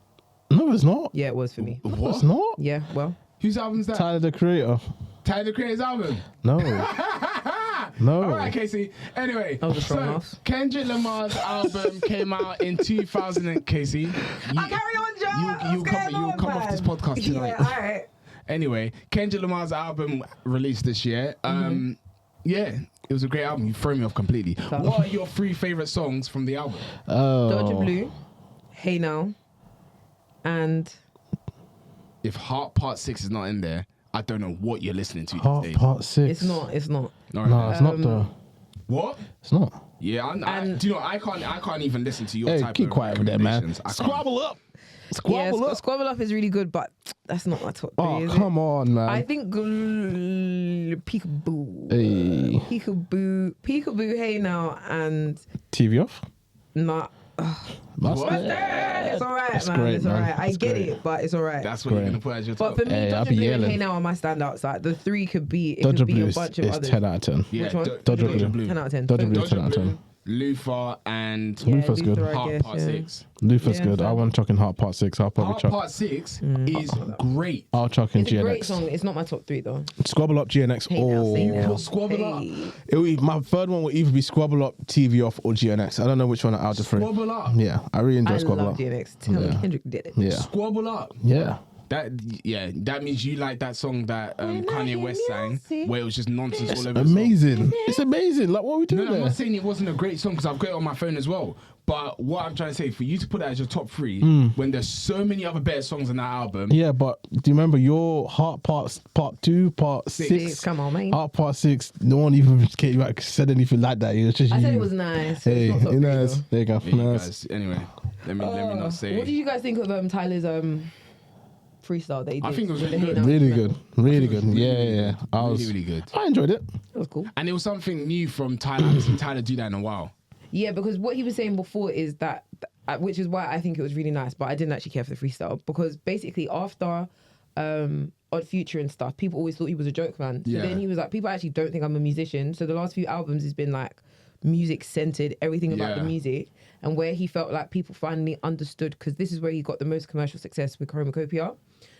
No, it's not. Yeah, it was for me. No, it's not. Yeah, well. Whose album's that? Tyler the Creator. Tyler the Creator's album. No. No. All right, Kesi. Anyway, That was a strong house. Kendrick Lamar's album came out in 2000. Kesi, Carry on, John. you'll come off this podcast tonight. Yeah, all right. Anyway, Kendrick Lamar's album released this year. Yeah, it was a great album. You throw me off completely. What are your 3 favorite songs from the album? Dodger Blue, Hey Now, and If Heart Part 6 is not in there, I don't know what you're listening to Part, these days. part 6. it's not. All No, right. it's not though. What? It's not. Yeah, do you know, I can't even listen to your Hey, type keep of quiet with that, man. recommendations. I can't. Squabble up. Yeah, Squabble up. Squabble Up is really good, but that's not my top 3, Oh, is come on, man. I think Peekaboo. Hey. Peekaboo, Hey Now, and TV off? not. That's What? It's all right, That's man. great, it's all man. right. I That's get great. it, but it's all right. That's what you're Great. gonna put as your But top. for me, Hey, I'll Dodger be Blue and yelling. Hey Now are my standouts. Like the 3 could be, it Dodger could be Blue a is bunch of others. 10 out of 10. Yeah, Which one? Dodger Blue. 10 out of 10. Dodger Blue, Dodger 10 out of 10. Blue, Luther, and Yeah, Luther's good. Luther, I Heart guess, Part yeah. 6. Luther's Yeah, good. so- I want chucking Heart Part 6. I'll probably Heart chuck. Part 6 is great. I'll chuck in It's a great GNX. song. It's not my top 3 though. Squabble Up, GNX, Hey Now, say or now. Squabble Up. Hey. my third one will either be Squabble Up, TV Off, or GNX. I don't know which one out of the 3. Squabble Up. Yeah, I really enjoy I Squabble love Up. DNX. Tell me Yeah. Kendrick did it. Yeah, Squabble Up. yeah. That means you like that song that Kanye West sang, where it was just nonsense all over. Amazing. It's amazing. Like, what are we doing No, I'm there? not saying it wasn't a great song because I've got it on my phone as well. But what I'm trying to say, for you to put that as your top 3, when there's so many other better songs on that album. Yeah, but do you remember your Heart Part 2, Part 6? Come on, man. Heart Part 6. No one even said anything like that. It was just I you. said it was nice. Hey, It's not you top know, three, there you go. Yeah, you Nice. guys, anyway, let me not say. What did you guys think of Tyler's freestyle that he did? I think it was with the really Hey good. Now Really instrumental? good. Really it was good. really, Yeah. really good. I enjoyed it. That was cool. And it was something new from Tyler. I haven't seen Tyler do that in a while. Yeah, because what he was saying before is that, which is why I think it was really nice, but I didn't actually care for the freestyle because basically after Odd Future and stuff, people always thought he was a joke man. So Yeah. then he was like, people actually don't think I'm a musician. So the last few albums has been like music centered, everything about the Yeah. music, and where he felt like people finally understood, because this is where he got the most commercial success with Chromacopia.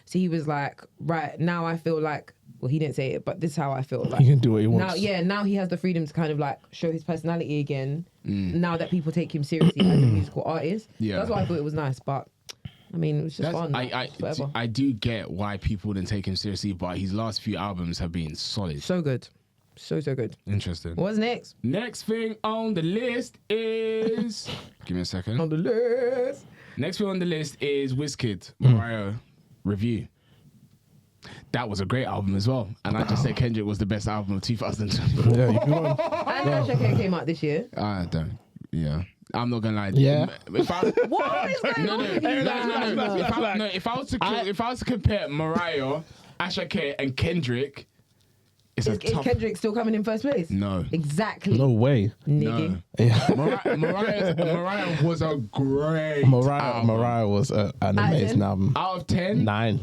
So he was like, right now I feel like, well, he didn't say it, but this is how I feel like. He can do what he wants. Now he has the freedom to kind of like show his personality again. Now that people take him seriously as a musical artist. Yeah. That's why I thought it was nice, but I mean, it was just fun. Whatever. I do get why people didn't take him seriously, but his last few albums have been solid. So good. So good. Interesting. What's next? Next thing on the list is... Give me a second. On the list. Next thing on the list is Wizkid, Mariah, Review. That was a great album as well. And I just said Kendrick was the best album of 2020. Yeah, you can go on. And Asha came out this year. I don't. Yeah. I'm not gonna lie. Yeah. If I, What is going on? with you guys? If I was to compare Mariah, Asha K, and Kendrick, it's a Is tough. Kendrick still coming in first place? No. Exactly. No way. Nigga. No. Yeah. Mariah was a great album. Mariah was an amazing album. Out of 10? 9.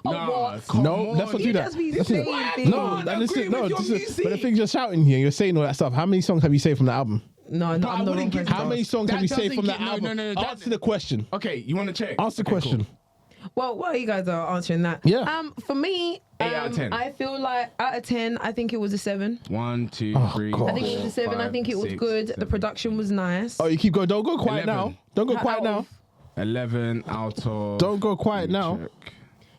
Nah, what? come No, on. let's not You do that. just be Let's do that. saying things. No, I that is agree it. No, with your this is- music. but the thing you're shouting here, you're saying all that stuff. How many songs have you saved from the album? No, But I I'm the wrong wouldn't give- person. How many songs That have you saved doesn't from get- that no, album? no, that- Answer the question. Okay, you want to check? Answer the Okay, question. cool. Well, while you guys are answering that, Yeah. For me, 8 out of 10. I feel like out of 10, I think it was a 7. 1, 2, Oh, 3. God. I think it was a 7. I think it was good. The production was nice. Oh, you keep going. Don't go quiet 11. now. Don't go quiet Out now. of- 11 out of... Don't go quiet now. Check.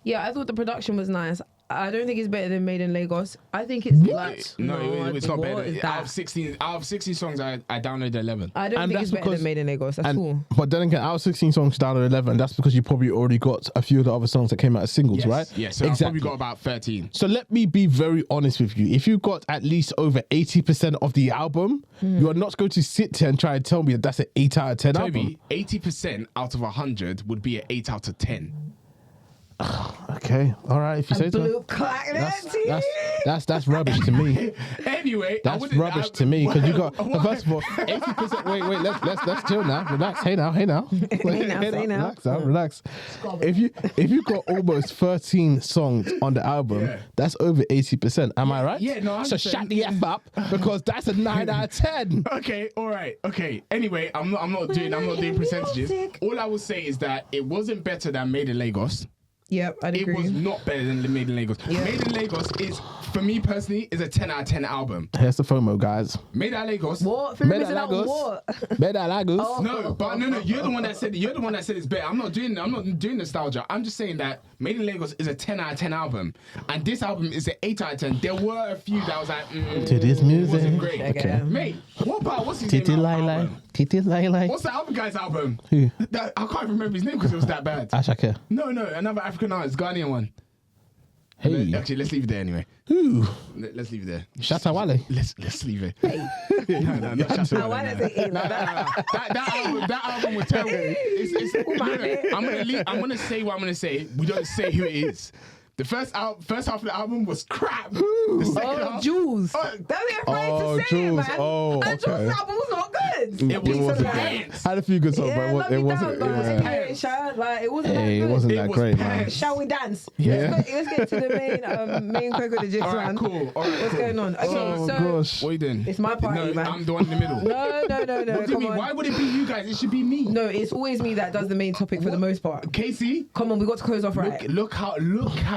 Yeah, I thought the production was nice. I don't think it's better than Made in Lagos. I think it's like No, it's not what better. is Out that? of 16 songs, I downloaded 11. I don't And think that's it's better because- than Made in Lagos. That's cool. But then again, out of 16 songs down to 11, that's because you probably already got a few of the other songs that came out as singles, Yes, right? Yeah, so I've probably got about 13. So let me be very honest with you. If you got at least over 80% of the album, you are not going to sit here and try and tell me that that's an 8 out of 10 album. Toby, 80% out of 100 would be an 8 out of 10. Okay, all right. If you say so, Blue clack that's rubbish to me. Anyway, That's rubbish to me because you got first of all 80%. Wait, let's chill now. Relax. Hey now. Relax. If you got almost 13 songs on the album, Yeah. that's over 80%. Am I right? Yeah, no, So 100%. shut the f up because that's a 9 out of 10. Okay, all right, okay. Anyway, I'm not doing percentages. All I will say is that it wasn't better than Made in Lagos. Yep, I'd It agree. was not better than Made in Lagos. Yeah. Made in Lagos is, for me personally, is a 10 out of 10 album. Here's the FOMO, guys. Made in Lagos. What? Made Missing out Lagos. what? Better Lagos. Oh. No, you're the one that said it's better. I'm not doing nostalgia. I'm just saying that Made in Lagos is a 10 out of 10 album. And this album is an 8 out of 10. There were a few that was like, To this music. wasn't great. Okay. Mate, what's his Titi name? Lai. Titi Lai. What's the other guy's album? Who? I can't remember his name because it was that bad. Ashake. No, another African artist, Ghanaian one. Hey. Actually, let's leave it there anyway. Who? Let's leave it there. Shatta Wale. Let's leave it. No, not Shatta I Wale, wanted no. to say like that. That album was terrible. I'm gonna say what I'm gonna say. We don't say who it is. The first half of the album was crap. The second Oh, half, Jules. Oh, Don't be afraid Oh, to say Jules. it, man. Oh, And okay. Jules' album was not good. it was wasn't pants. Had a few good songs, Yeah, but it wasn't. Like, it wasn't Hey, it that good. wasn't It that was great, man. pants. Shall we dance? Yeah. Let's get to the main Coco the Jigs, All right, man. cool. All right, What's cool. going on? Okay, Oh so gosh. What are you doing? it's my party, No, man. I'm the one in the middle. No. What do you Come mean? on. Why would it be you guys? It should be me. No, it's always me that does the main topic for the most part. Casey, Come on, we got to close off right. look how.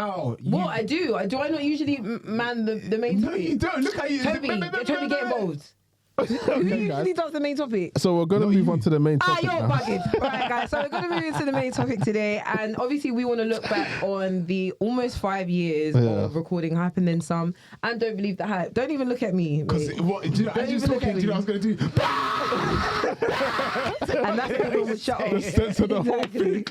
What I do? Do I not usually man the main No, topic? you don't. Look how you. Toby get involved. Who usually does the main topic? So we're going to move on to the main topic You're now. bugging. All right, guys. So we're going to move into the main topic today. And obviously, we want to look back on the almost 5 years of recording Hype and Then Some. And Don't Believe the Hype. Don't even look at me. Because what? Do you know? As you was talking, do you know what I was gonna do? And that's the will shut up. The sense of the whole thing.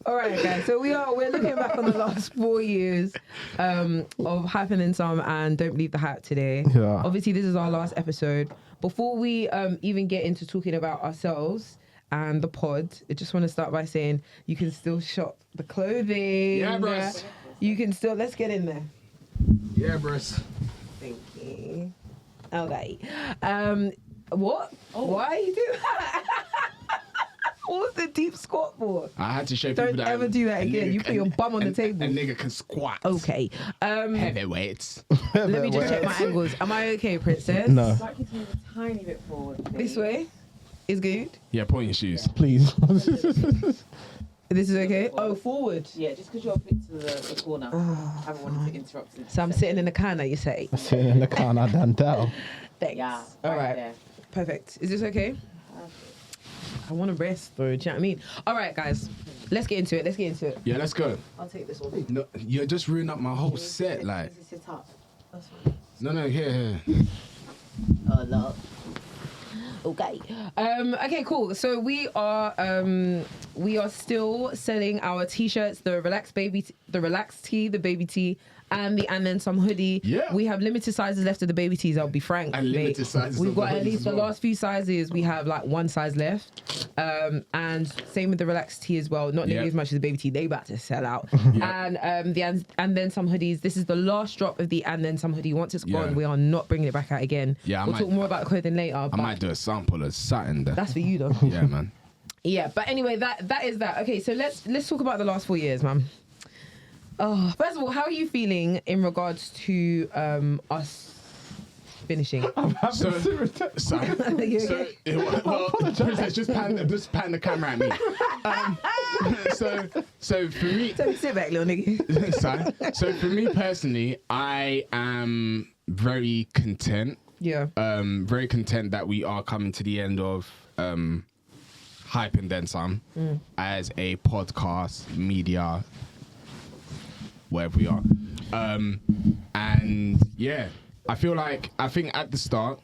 All right, guys. So we're looking back on the last 4 years of Hype and Then Some and Don't Believe the Hype today. Yeah. Obviously, this is our last episode. Before we even get into talking about ourselves and the pod, I just want to start by saying you can still shop the clothing. Yeah, bros. You can still. Let's get in there. Yeah, bros. Thank you. Okay. What? Oh. Why are you doing that? What's the deep squat for? I had to show Don't people that ever do that again. You put your bum on the table. A nigga can squat. Okay. Heavyweights. Let me just check my angles. Am I okay, princess? No, Like you to move a tiny bit forward. This way is good. Yeah, point your shoes. please. This is okay. Oh, forward. Yeah, just because you're a bit to the corner. I haven't wanted to interrupt you. So I'm sitting in the corner, you say. Sitting in the car and I done down. Thanks. Yeah. All right. There. Perfect. Is this okay? I want to rest, though. Do you know what I mean? All right, guys. Let's get into it. Yeah, let's go. I'll take this one. No, you're just ruining up my whole set. Like, This is sit up. That's fine. no, here. Oh, look. Okay. Okay, cool. So we are still selling our t-shirts, the relaxed tee, the baby tee, and the And Then Some hoodie. Yeah. We have limited sizes left of the baby tees, I'll be frank. And mate. limited sizes We've of the got at hoodies least as the well. last few sizes, we have like one size left. And same with the relaxed tee as well. Not nearly Yeah. as much as the baby tee. They about to sell out. And the And Then Some hoodies. This is the last drop of the And Then Some hoodie. Once it's gone, Yeah. we are not bringing it back out again. Yeah, I we'll might- talk more about clothing later. I but might do a sample of something there. that's for you though. Yeah, man. Yeah, but anyway, that is that. Okay, so let's talk about the last 4 years, man. Oh, first of all, how are you feeling in regards to us finishing? So, You okay? well, princess, just pan the camera at me. So for me, So sit back, little nigga. so for me personally, I am very content. Yeah. Very content that we are coming to the end of Hype and Then Some as a podcast media, wherever we are. And yeah, I think at the start,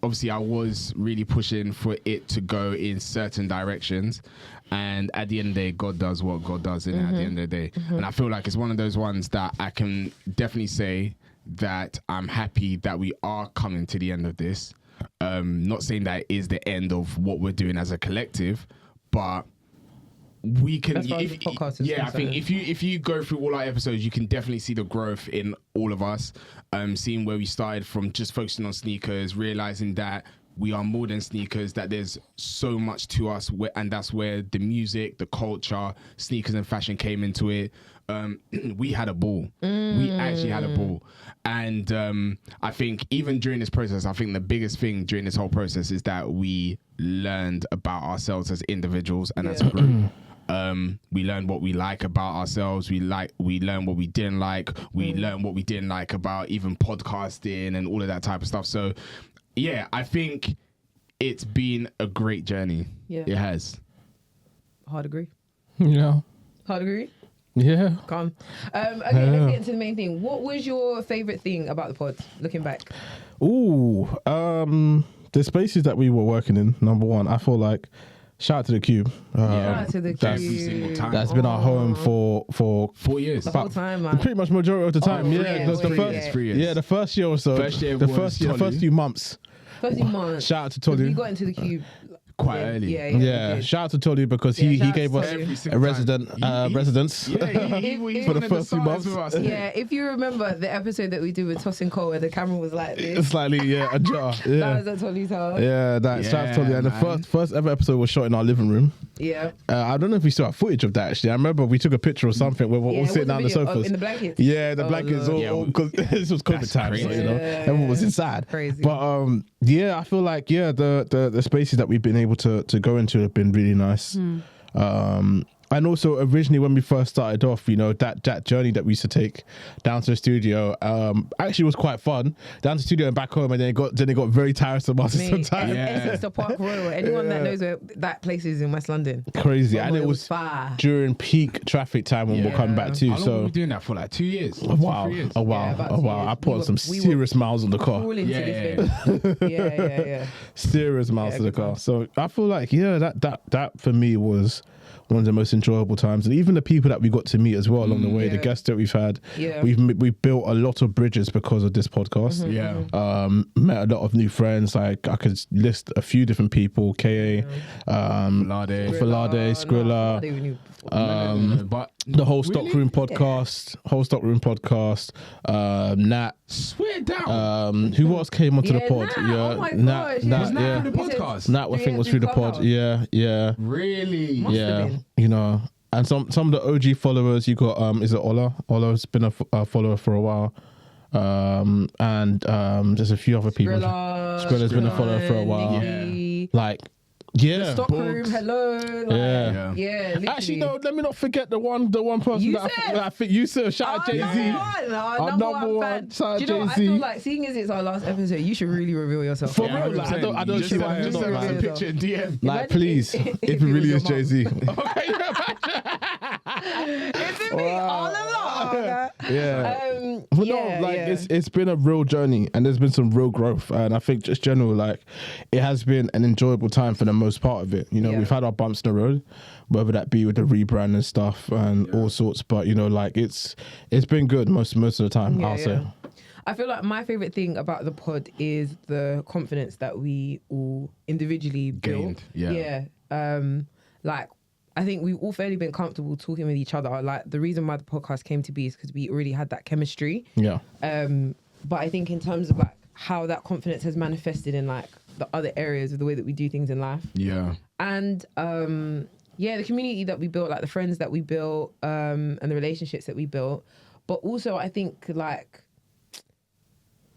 obviously I was really pushing for it to go in certain directions. And at the end of the day, God does what God does in it at the end of the day. And I feel like it's one of those ones that I can definitely say that I'm happy that we are coming to the end of this. Not saying that it is the end of what we're doing as a collective, but we can. As far as the podcast is I think concerned. if you go through all our episodes, you can definitely see the growth in all of us. Seeing where we started from just focusing on sneakers, realizing that we are more than sneakers, that there's so much to us, and that's where the music, the culture, sneakers and fashion came into it. We had a ball. We actually had a ball. And I think even during this process, I think the biggest thing during this whole process is that we learned about ourselves as individuals and as a group. We learned what we like about ourselves. We learned what we didn't like. We learned what we didn't like about even podcasting and all of that type of stuff. So yeah, I think it's been a great journey. Yeah. It has. Hard agree. Yeah. Hard agree. Yeah. Calm. Okay, let's get into the main thing. What was your favorite thing about the pod? Looking back. Ooh. The spaces that we were working in. Number one, I feel like shout out to the Cube. Shout out to the that's- Cube. Every single time. That's been our home for 4 years. The whole time, man. pretty much majority of the time. Oh, yeah, yeah, the, it's 3 first, years. 3 years. yeah, the first year or so. First year the was first Tolu. few months. First few months. Shout out to We Tolu. got into the Cube Quite early. Yeah. Yeah, we did. shout out to Tolu because Yeah, he shout out gave to us Tolu. Every a single resident time. residence. Yeah, he For wanted the to first few start months. with us. Yeah, if you remember the episode that we did with Toss and Cole where the camera was like this, Slightly, yeah, ajar. that Yeah. was at Tolu's house. Yeah, that shout out to Tolu. And the man. first ever episode was shot in our living room. Yeah. I don't know if we still have footage of that actually. I remember we took a picture or something where we're Yeah, all sitting what on was the the video? sofas. In the blankets? Yeah, the Oh, blankets. Lord. Yeah, Because this was COVID that's time, so, crazy. you know, Yeah. everyone was inside. Crazy. But yeah, I feel like the spaces that we've been able to go into have been really nice. And also, originally when we first started off, you know, that journey that we used to take down to the studio, actually was quite fun. Down to the studio and back home, and then it got very tiresome after some time. Essex to Park Royal. Anyone that knows where that place is in West London. Crazy, Oh, and it was far. during peak traffic time when we're coming back too. How long So were we doing that for? Like 2 years. oh, wow, 3 years. oh wow, Yeah, about oh 2 wow! years. I put on some serious miles on the car. Crawling to Yeah. this thing. Yeah. Serious miles Yeah, to the good car. times. So I feel like that for me was one of the most enjoyable times, and even the people that we got to meet as well along the way, the Yeah. guests that we've had, Yeah. we've built a lot of bridges because of this podcast. Yeah. Met a lot of new friends. Like I could list a few different people: KA, Lade. Falade, Skrilla, But the whole really? Stockroom podcast, Nat. Swear down. Who else came onto the Yeah, pod? Nat. Oh my gosh, Nat, Was that yeah. through the podcast? Nat, I think was through the pod. Clubhouse. Yeah. Really? Must have Yeah, been. you know, and some of the OG followers you got. Is it Ola? Ola's been a follower for a while, and there's a few other people. Skrilla's been a follower for a while. Nikki, Like, yeah, Stockroom, hello. Like, Yeah. literally. Actually, no. Let me not forget the one person You that said. I think you said. Shout out Jay Z. Our number one fan. Shout out Do you know what? I Jay-Z. feel like seeing as it's our last episode, you should really reveal yourself. For Yeah, real, like, 100%. I don't Just see why just not, send us a man. picture in DM. Like, Imagine please, if if it it was really your is mum. Jay Z. It's me all along. Yeah. But Yeah, no, like yeah. it's been a real journey, and there's been some real growth, and I think just general, like, it has been an enjoyable time for the most part of it. You know, Yeah. we've had our bumps in the road, whether that be with the rebrand and stuff and all sorts, but you know, like it's been good most of the time. I'll say. I feel like my favorite thing about the pod is the confidence that we all individually built. Gained, yeah. Like I think we've all fairly been comfortable talking with each other. Like the reason why the podcast came to be is because we already had that chemistry. Yeah. But I think in terms of like how that confidence has manifested in like the other areas of the way that we do things in life. Yeah. And the community that we built, like the friends that we built, and the relationships that we built. But also I think like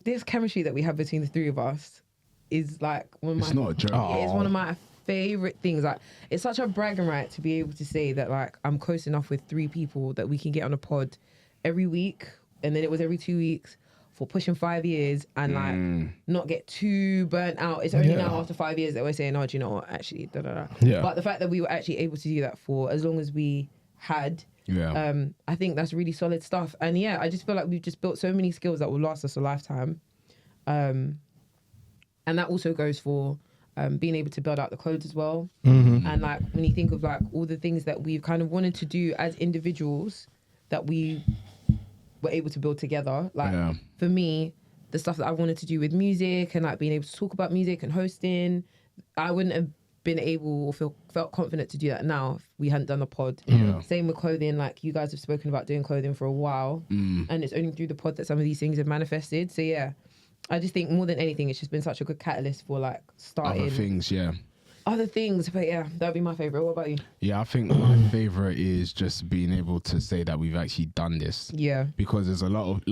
this chemistry that we have between the three of us is like one of my It's not a joke. it's one of my favorite things. Like it's such a bragging right to be able to say that like I'm close enough with three people that we can get on a pod every week, and then it was every 2 weeks for pushing 5 years, and like not get too burnt out. It's only now after 5 years that we're saying, oh, do you know what, actually, da da da. Yeah. But the fact that we were actually able to do that for as long as we had, Yeah. I think that's really solid stuff. And yeah, I just feel like we've just built so many skills that will last us a lifetime. And that also goes for being able to build out the clothes as well. And like when you think of like all the things that we've kind of wanted to do as individuals that we were able to build together. Like for me, the stuff that I wanted to do with music and like being able to talk about music and hosting, I wouldn't have been able or felt confident to do that now if we hadn't done the pod. Same with clothing. Like you guys have spoken about doing clothing for a while, and it's only through the pod that some of these things have manifested. So yeah, I just think more than anything, it's just been such a good catalyst for like starting Other things, yeah. other things. But yeah, that would be my favorite. What about you? Yeah, I think my favorite is just being able to say that we've actually done this. Yeah. Because there's a lot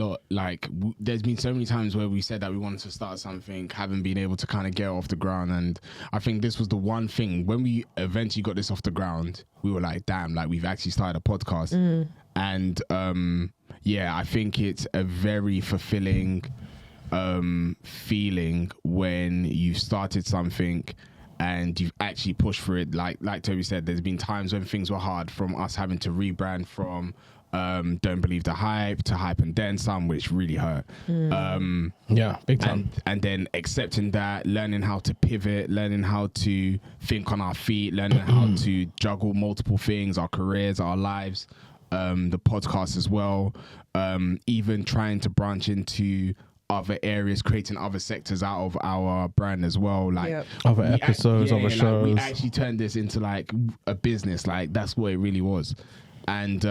there's been so many times where we said that we wanted to start something, haven't been able to kind of get off the ground. And I think this was the one thing when we eventually got this off the ground, we were like, damn, like we've actually started a podcast. And I think it's a very fulfilling feeling when you've started something and you've actually pushed for it. Like Tobi said, there's been times when things were hard, from us having to rebrand from Don't Believe the Hype to Hype and Then Some, which really hurt. Yeah, big time. And then accepting that, learning how to pivot, learning how to think on our feet, learning how to juggle multiple things, our careers, our lives, the podcast as well, even trying to branch into other areas, creating other sectors out of our brand as well, like other episodes, other shows. we actually turned this into like a business. Like that's what it really was. And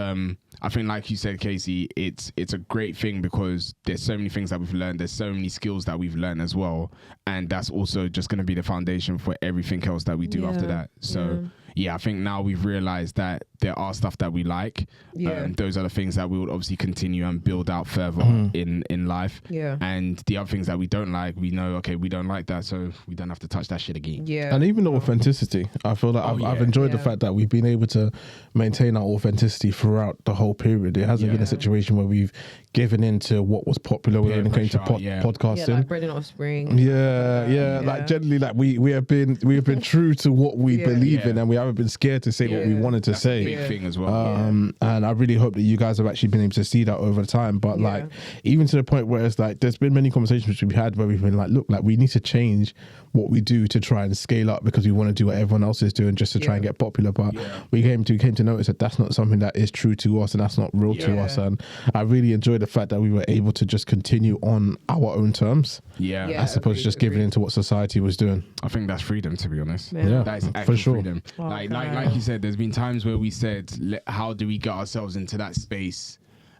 I think, like you said, Kesi, it's a great thing because there's so many things that we've learned, there's so many skills that we've learned as well, and that's also just going to be the foundation for everything else that we do after that. So I think now we've realized that there are stuff that we like. Yeah. Those are the things that we would obviously continue and build out further in life. Yeah. And the other things that we don't like, we know, okay, we don't like that, so we don't have to touch that shit again. Yeah. And even the authenticity, I feel like I've enjoyed the fact that we've been able to maintain our authenticity throughout the whole period. It hasn't been a situation where we've given in to what was popular when it came to podcasting. Yeah, like Bread and Offspring. Yeah. Like generally, like we have been true to what we believe in, and we haven't been scared to say what we wanted to say. Big thing as well. And I really hope that you guys have actually been able to see that over time. But like, even to the point where it's like, there's been many conversations which we've had where we've been like, look, like we need to change what we do to try and scale up because we want to do what everyone else is doing just to try and get popular. But we came to notice that that's not something that is true to us and that's not real to us. And I really enjoyed the fact that we were able to just continue on our own terms. As opposed to just giving into what society was doing. I think that's freedom, to be honest. Yeah, that is actual for sure. freedom. Like you said, there's been times where we said, how do we get ourselves into that space?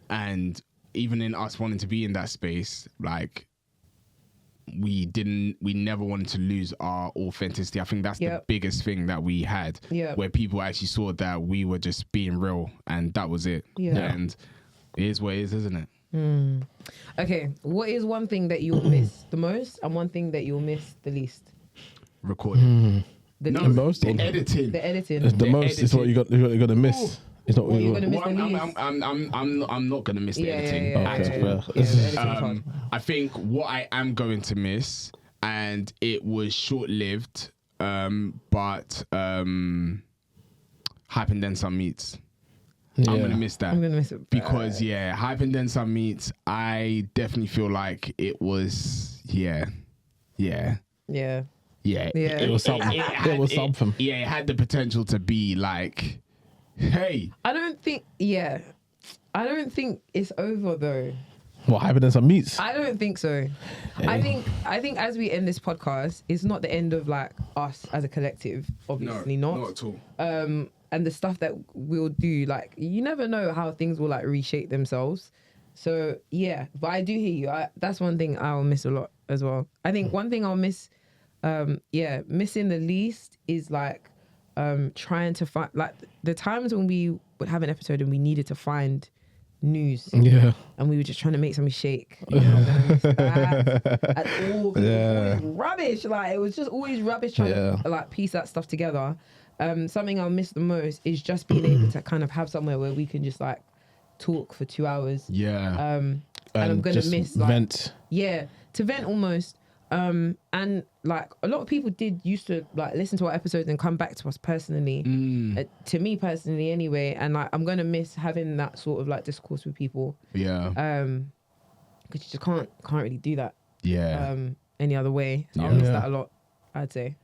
And even in us wanting to be in that space, like we never wanted to lose our authenticity. I think that's the biggest thing that we had, where people actually saw that we were just being real, and that was it. And it is what it is, isn't it? Okay, what is one thing that you'll miss the most and one thing that you'll miss the least? Recording. The most? The editing. The editing. The most is what you're going to miss. Ooh. It's not what you're you're going to miss the least. I'm not going to miss the editing. I I think what I am going to miss, and it was short-lived, but Hype and Then Some Meets. I'm going to miss that. I'm going to miss it. Because, Hype and Then Some Meets, I definitely feel like it was, Yeah. It was something. It was something. It had the potential to be like, hey. I don't think it's over though. What happened in some meets? I don't think so. Hey. I think as we end this podcast, it's not the end of like us as a collective. Obviously not at all. And the stuff that we'll do, like you never know how things will like reshape themselves. So yeah, but I do hear you. That's one thing I'll miss a lot as well. I think one thing I'll miss, missing the least is like trying to find like the times when we would have an episode and we needed to find news, and we were just trying to make something shake. You know, at all, it was rubbish. Like it was just always rubbish trying to like piece that stuff together. Something I'll miss the most is just being able to kind of have somewhere where we can just like talk for 2 hours. And I'm gonna miss like vent. To vent almost. And like a lot of people used to like listen to our episodes and come back to us personally, to me personally anyway. And like I'm gonna miss having that sort of like discourse with people. Because you just can't really do that. Any other way. So I'll miss that a lot, I'd say.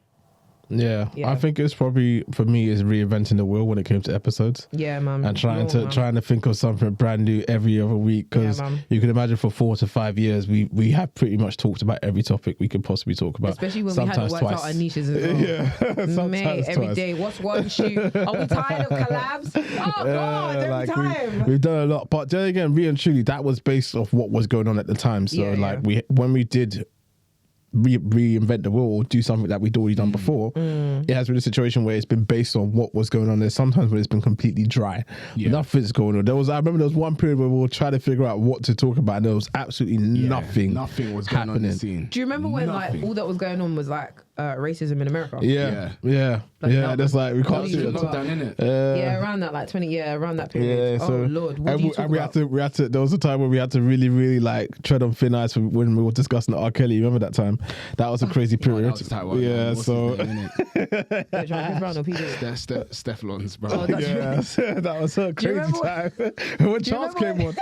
I think it's probably for me is reinventing the wheel when it came to episodes. Man. And trying to think of something brand new every other week, because you can imagine for 4 to 5 years we have pretty much talked about every topic we could possibly talk about. Especially when we hadn't worked out our niches as well. Sometimes every day. What's one shoot? Are we tired of collabs? Oh God, every time. We've done a lot, but then again, really and truly, that was based off what was going on at the time. So when we did reinvent the wheel or do something that we'd already done before, it has been a situation where it's been based on what was going on. There's sometimes when it's been completely dry, nothing's going on. I remember there was one period where we were trying to figure out what to talk about, and there was absolutely nothing was going on in the scene. Do you remember when like all that was going on was like racism in America? That's like we can't see it. Around that like 20 around that period. So, oh Lord, what do you talk about? we had to there was a time where we had to really really like tread on thin ice when we were discussing R. Kelly. Remember that time? That was a crazy period. So Stephlon's bro. Oh, that was a crazy time when Charles came on.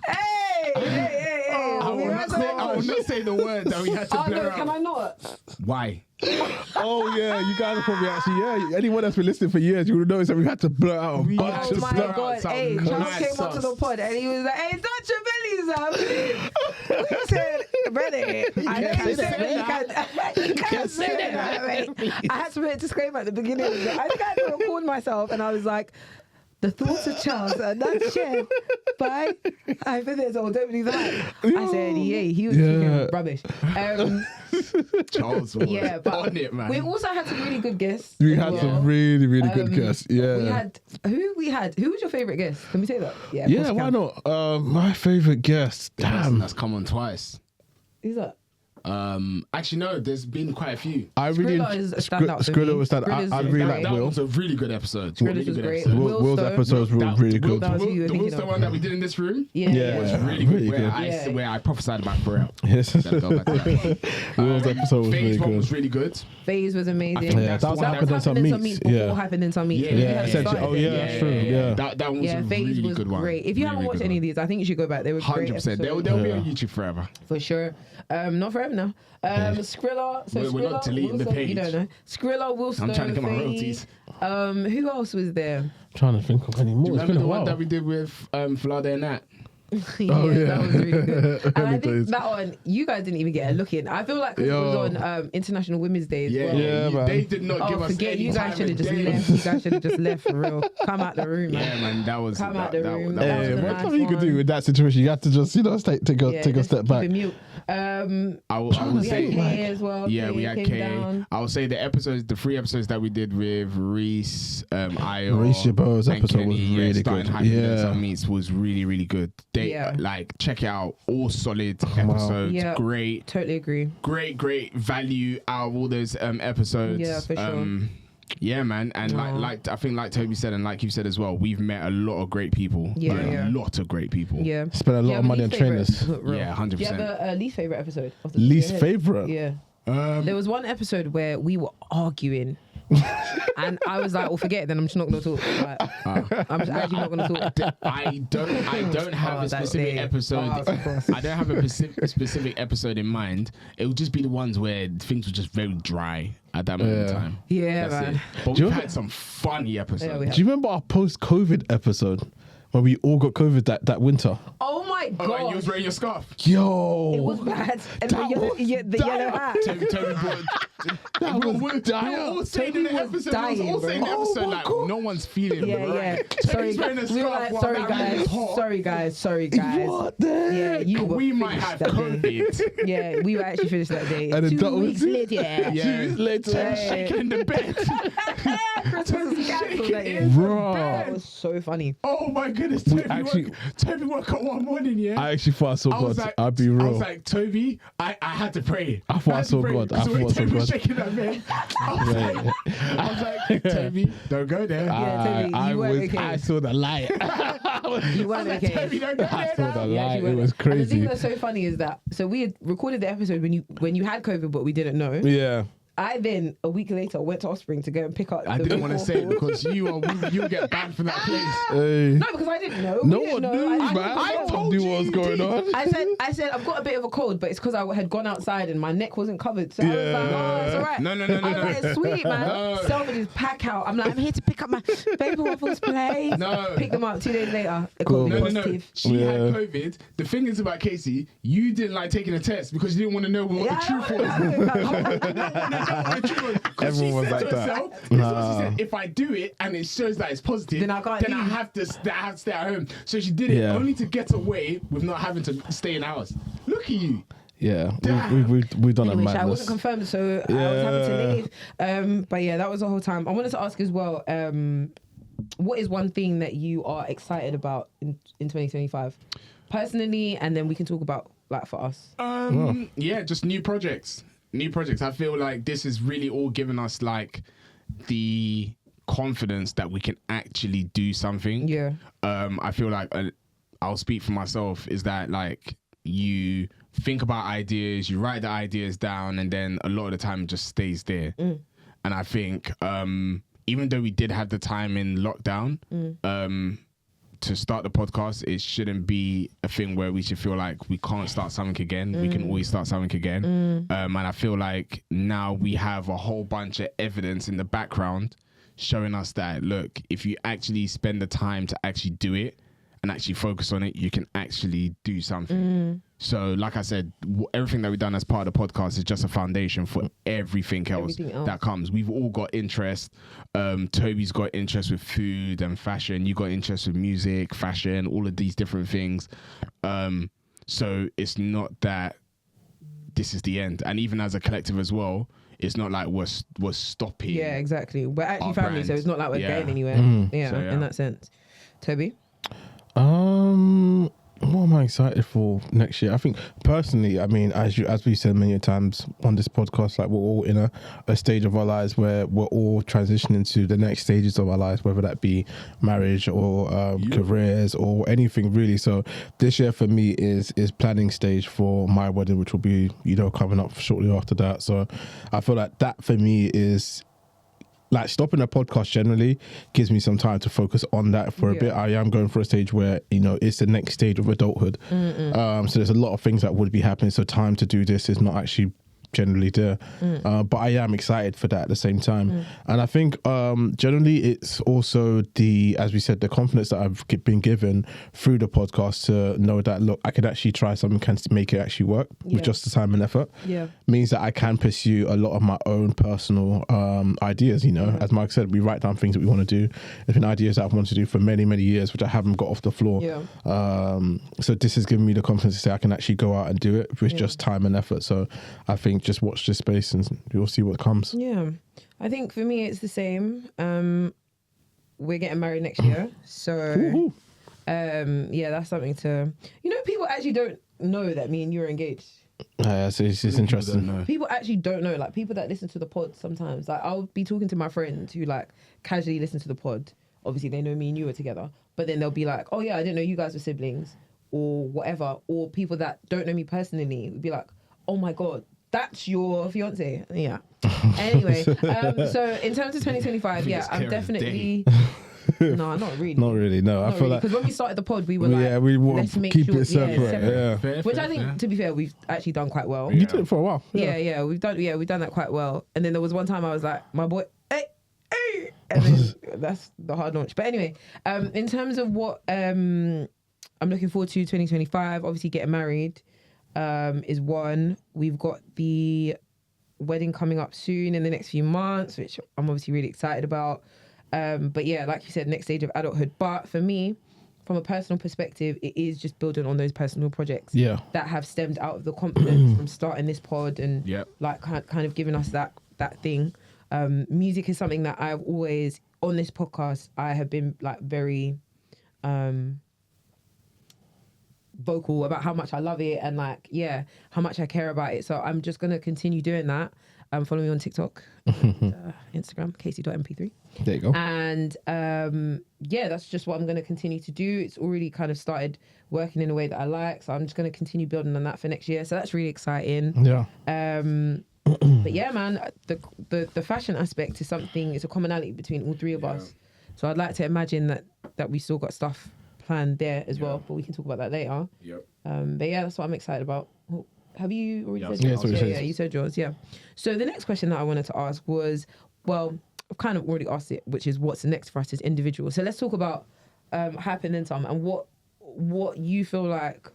Hey. I will not say the word that we had to blur out. Can I not? Why? Oh yeah, you guys are probably actually anyone that's been listening for years, you would notice that we had to blur out a bunch of stuff. Oh my God! Hey, Charles came onto the pod and he was like, "Hey, touch your bellies up." We said, "Brother, you can't say that." I had to put a disclaimer at the beginning. I think I had to record myself, and I was like, The thoughts of Charles are not shared by hyphenates or don't believe that. I said, yeah, he was speaking rubbish. Charles was on it, man. We also had some really good guests. We had some really, really good guests. Yeah. We had who was your favourite guest? Can we say that? Yeah. Yeah, why not? My favourite guest. Damn. That's come on twice. Who's that? Actually, no, there's been quite a few. I really Skrilla is a standout for Skrilla me. was that. I Skrilla's really great. like That Will. was a really good episode. Skrilla's was great. Will's Stone. episodes were really good. That was who you were The thinking Will's the of. one that we did in this room. Yeah. Was really really good. good. Where I prophesied about Pharrell. Yes. Let's go back to that. Will's episode was Phase really one good. was really good. Phase was amazing. think Yeah, that was happening was some happening meets. before Yeah. happening some meets. Yeah, We yeah, hadn't essentially. started Oh, it yeah, yet. that's true. Yeah. That one was Yeah, a Phase really was good one. great. If you haven't Really watched good any one. of these, I think you should go back. They were great 100%. They'll episodes. be on YouTube forever. For sure. Not forever now. Skrilla. So We're not Skrilla, deleting the Wilson, page. you don't know. Skrilla, Wilson, I'm trying to get my Phase. royalties. Who else was there? Trying to think of any more. Do you It's been remember a the one while. that we did with Flade and Nat? Oh, yeah. That was really good. And I Early think days. that one, you guys didn't even get a look in. I feel like 'cause it was Yo. on International Women's Day as Yeah, well. Yeah, man. They did not give Oh, us forget any you guys time should have of just day. left. You guys should have just left for real. Come out the room, man. Yeah, man, that was Come out the room. That was Hey, a what's nice nothing you could one. do with that situation? You had to just, take a just step keep back. it mute. I would We had say, Kay as well. yeah, we Kay had came Kay. down. I would say the 3 episodes that we did with Reese, Ayo, Reese Jabot's and episode was Kenny, really starting good. Hyphen and Yeah. Some Meets was really, really good. They Yeah. check it out, all solid episodes, Yeah. great, Totally agree. great value out of all those episodes. Yeah, for sure. Yeah, man, and like I think, like Toby said, and like you said as well, we've met a lot of great people. Yeah, a yeah. lot of great people. Yeah. Spent a lot of money on trainers. Yeah, 100%. Do you have a least favorite episode? off the top of your Least head? favorite. Yeah. There was one episode where we were arguing. And I was like, well, forget it, then I'm just not going to talk. Like, I'm just actually not going to talk. I don't have a that specific day. episode. I don't have a specific episode in mind. It would just be the ones where things were just very dry at that moment in time. Yeah, That's man. it. But Do you we've know- had some funny episodes. Yeah, we have. Do you remember our post-COVID episode where we all got COVID that winter? Oh my Oh, and you god. was wearing your scarf. Yo, It was bad. And That the was yellow hat. Toby brought. that was we were all saying in the Toby was episode. dying, We were all saying in the bro. episode Oh my like God. no one's feeling Yeah, right. yeah. Toby's Sorry, wearing a we were scarf like, while sorry that room guys, is hot. sorry guys. what the? Yeah, you were We might finished have that day. COVID. Yeah, we were actually finished that day. And then 2 that was weeks it. later. Yeah. Years later. Yeah. Shaking in the bed. Christmas was cancelled that year. Bro. That was so funny. Oh my goodness, We Toby actually- woke up one morning, yeah. I actually thought I saw I was God. like, I'll be I real. was like, Toby, I had to pray. I thought I had to saw pray, God. I because thought when I saw Toby was God. shaking that bed, I was like, Toby, don't go there. Yeah, Toby, I you weren't okay. I saw the light. You weren't Like, okay. Toby, don't go I there saw now. the You light. actually It weren't. was And the thing crazy. that's so funny is that we had recorded the episode when you had COVID, but we didn't know. Yeah. I then a week later went to Offspring to go and pick up. I the didn't want to week say it before. because you'll get banned from that place. Hey. No, because I didn't know. No We didn't one know. knew, I man. didn't I know. told knew you what was you going did. on. I said I've got a bit of a cold, but it's because I had gone outside and my neck wasn't covered. So I was like, oh, it's all right. No. I was like, it's sweet, man. No. Selfridges pack out. I'm like, I'm here to pick up my baby waffles, please. No. Pick them up 2 days later. It Cool. could be No. positive. She had Yeah. COVID. The thing is about Kesi, you didn't like taking a test because you didn't want to know what the truth was. Everyone was like that. Herself, this is what she said, if I do it and it shows that it's positive, Then I can't then I leave. have to stay at home. So she did it Yeah. only to get away with not having to stay in the house. Look at you. Yeah. Damn. We've done Anyway, a I madness. wasn't confirmed, so I was happy to leave. But yeah, that was the whole time. I wanted to ask as well, what is one thing that you are excited about in 2025? Personally, and then we can talk about like for us. Yeah, just new projects. I feel like this has really all given us like the confidence that we can actually do something. Yeah. I feel like I'll speak for myself is that like you think about ideas, you write the ideas down, and then a lot of the time it just stays there. And I think even though we did have the time in lockdown to start the podcast, it shouldn't be a thing where we should feel like we can't start something again. We can always start something again. And I feel like now we have a whole bunch of evidence in the background showing us that, look, if you actually spend the time to actually do it and actually focus on it, you can actually do something. So like I said, everything that we've done as part of the podcast is just a foundation for everything else that comes. We've all got interest. Tobi's got interest with food and fashion. You got interest with music, fashion, all of these different things. So it's not that this is the end. And even as a collective as well, it's not like we're stopping. Yeah, exactly. We're actually family, brand. so it's not like we're going anywhere. Mm. In that sense. Tobi? What am I excited for next year? I think personally, I mean, as we said many times on this podcast, like we're all in a stage of our lives where we're all transitioning to the next stages of our lives, whether that be marriage or careers or anything really. So this year for me is planning stage for my wedding, which will be, coming up shortly after that. So I feel like that for me is like stopping the podcast generally gives me some time to focus on that for a bit. I am going for a stage where, it's the next stage of adulthood. So there's a lot of things that would be happening. So time to do this is not actually generally there. But I am excited for that at the same time. And I think generally it's also as we said, the confidence that I've been given through the podcast to know that, look, I could actually try something and make it actually work with just the time and effort. Means that I can pursue a lot of my own personal ideas, As Mark said, we write down things that we want to do. There's been ideas that I've wanted to do for many, many years, which I haven't got off the floor. So this has given me the confidence to say I can actually go out and do it with just time and effort. So I think just watch this space and you'll see what comes. I think for me it's the same. We're getting married next year, so that's something to people actually don't know that me and you are engaged. It's interesting. People actually don't know, like people that listen to the pod sometimes, like I'll be talking to my friends who like casually listen to the pod. Obviously they know me and you are together, but then they'll be like, oh yeah, I didn't know you guys were siblings or whatever. Or people that don't know me personally would be like, oh my god, that's your fiance. Yeah. Anyway, so in terms of 2025, I'm definitely. No, not really. Not really. No, I feel like because when we started the pod, we were like, we want let's to make keep sure, it separate. Fair, which I think, to be fair, we've actually done quite well. You did it for a while. Yeah, we've done that quite well. And then there was one time I was like, my boy, hey, and then that's the hard launch. But anyway, in terms of what I'm looking forward to 2025, obviously getting married. Is one. We've got the wedding coming up soon in the next few months, which I'm obviously really excited about. But yeah, like you said, next stage of adulthood. But for me, from a personal perspective, it is just building on those personal projects that have stemmed out of the confidence from starting this pod and like kind of giving us that thing. Music is something that I've always, on this podcast, I have been like very vocal about how much I love it and like how much I care about it. So I'm just gonna continue doing that. Follow me on TikTok and, Instagram, Kesi.mp3. There you go. And that's just what I'm gonna continue to do. It's already kind of started working in a way that I like, so I'm just gonna continue building on that for next year. So that's really exciting. But yeah, man, the fashion aspect is something, it's a commonality between all three of us. So I'd like to imagine that we still got stuff planned there as well, but we can talk about that later. But yeah, that's what I'm excited about. Have you already said yours? Yeah, you said yours. Yeah. So the next question that I wanted to ask was, well, I've kind of already asked it, which is what's next for us as individuals. So let's talk about Hype and Then Some and what you feel like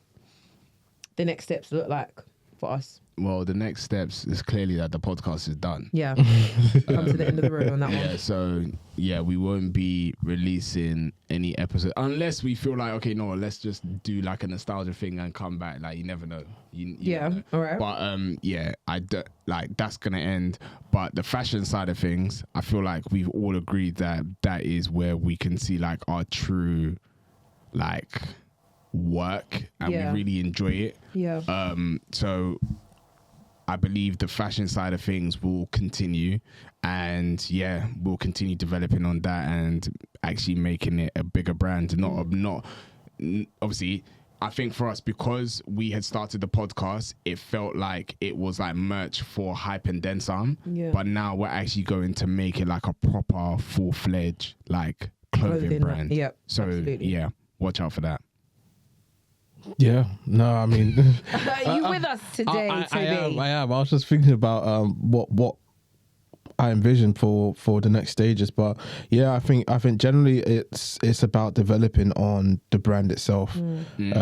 the next steps look like for us. Well, the next steps is clearly that the podcast is done. Yeah. Come to the end of the road on that one. Yeah, so we won't be releasing any episode unless we feel like, okay, no, let's just do like a nostalgia thing and come back. Like, you never know. You never know. All right. But that's gonna end. But the fashion side of things, I feel like we've all agreed that is where we can see like our true like work and we really enjoy it. Yeah. So I believe the fashion side of things will continue, and we'll continue developing on that and actually making it a bigger brand. Not obviously. I think for us, because we had started the podcast, it felt like it was like merch for Hype and Then Some. Yeah. But now we're actually going to make it like a proper, full-fledged like clothing brand. Yep. So absolutely. Watch out for that. Yeah, no, I mean, are you with us today, Tobi? I am. I was just thinking about what I envision for the next stages. But yeah, I think generally it's about developing on the brand itself. You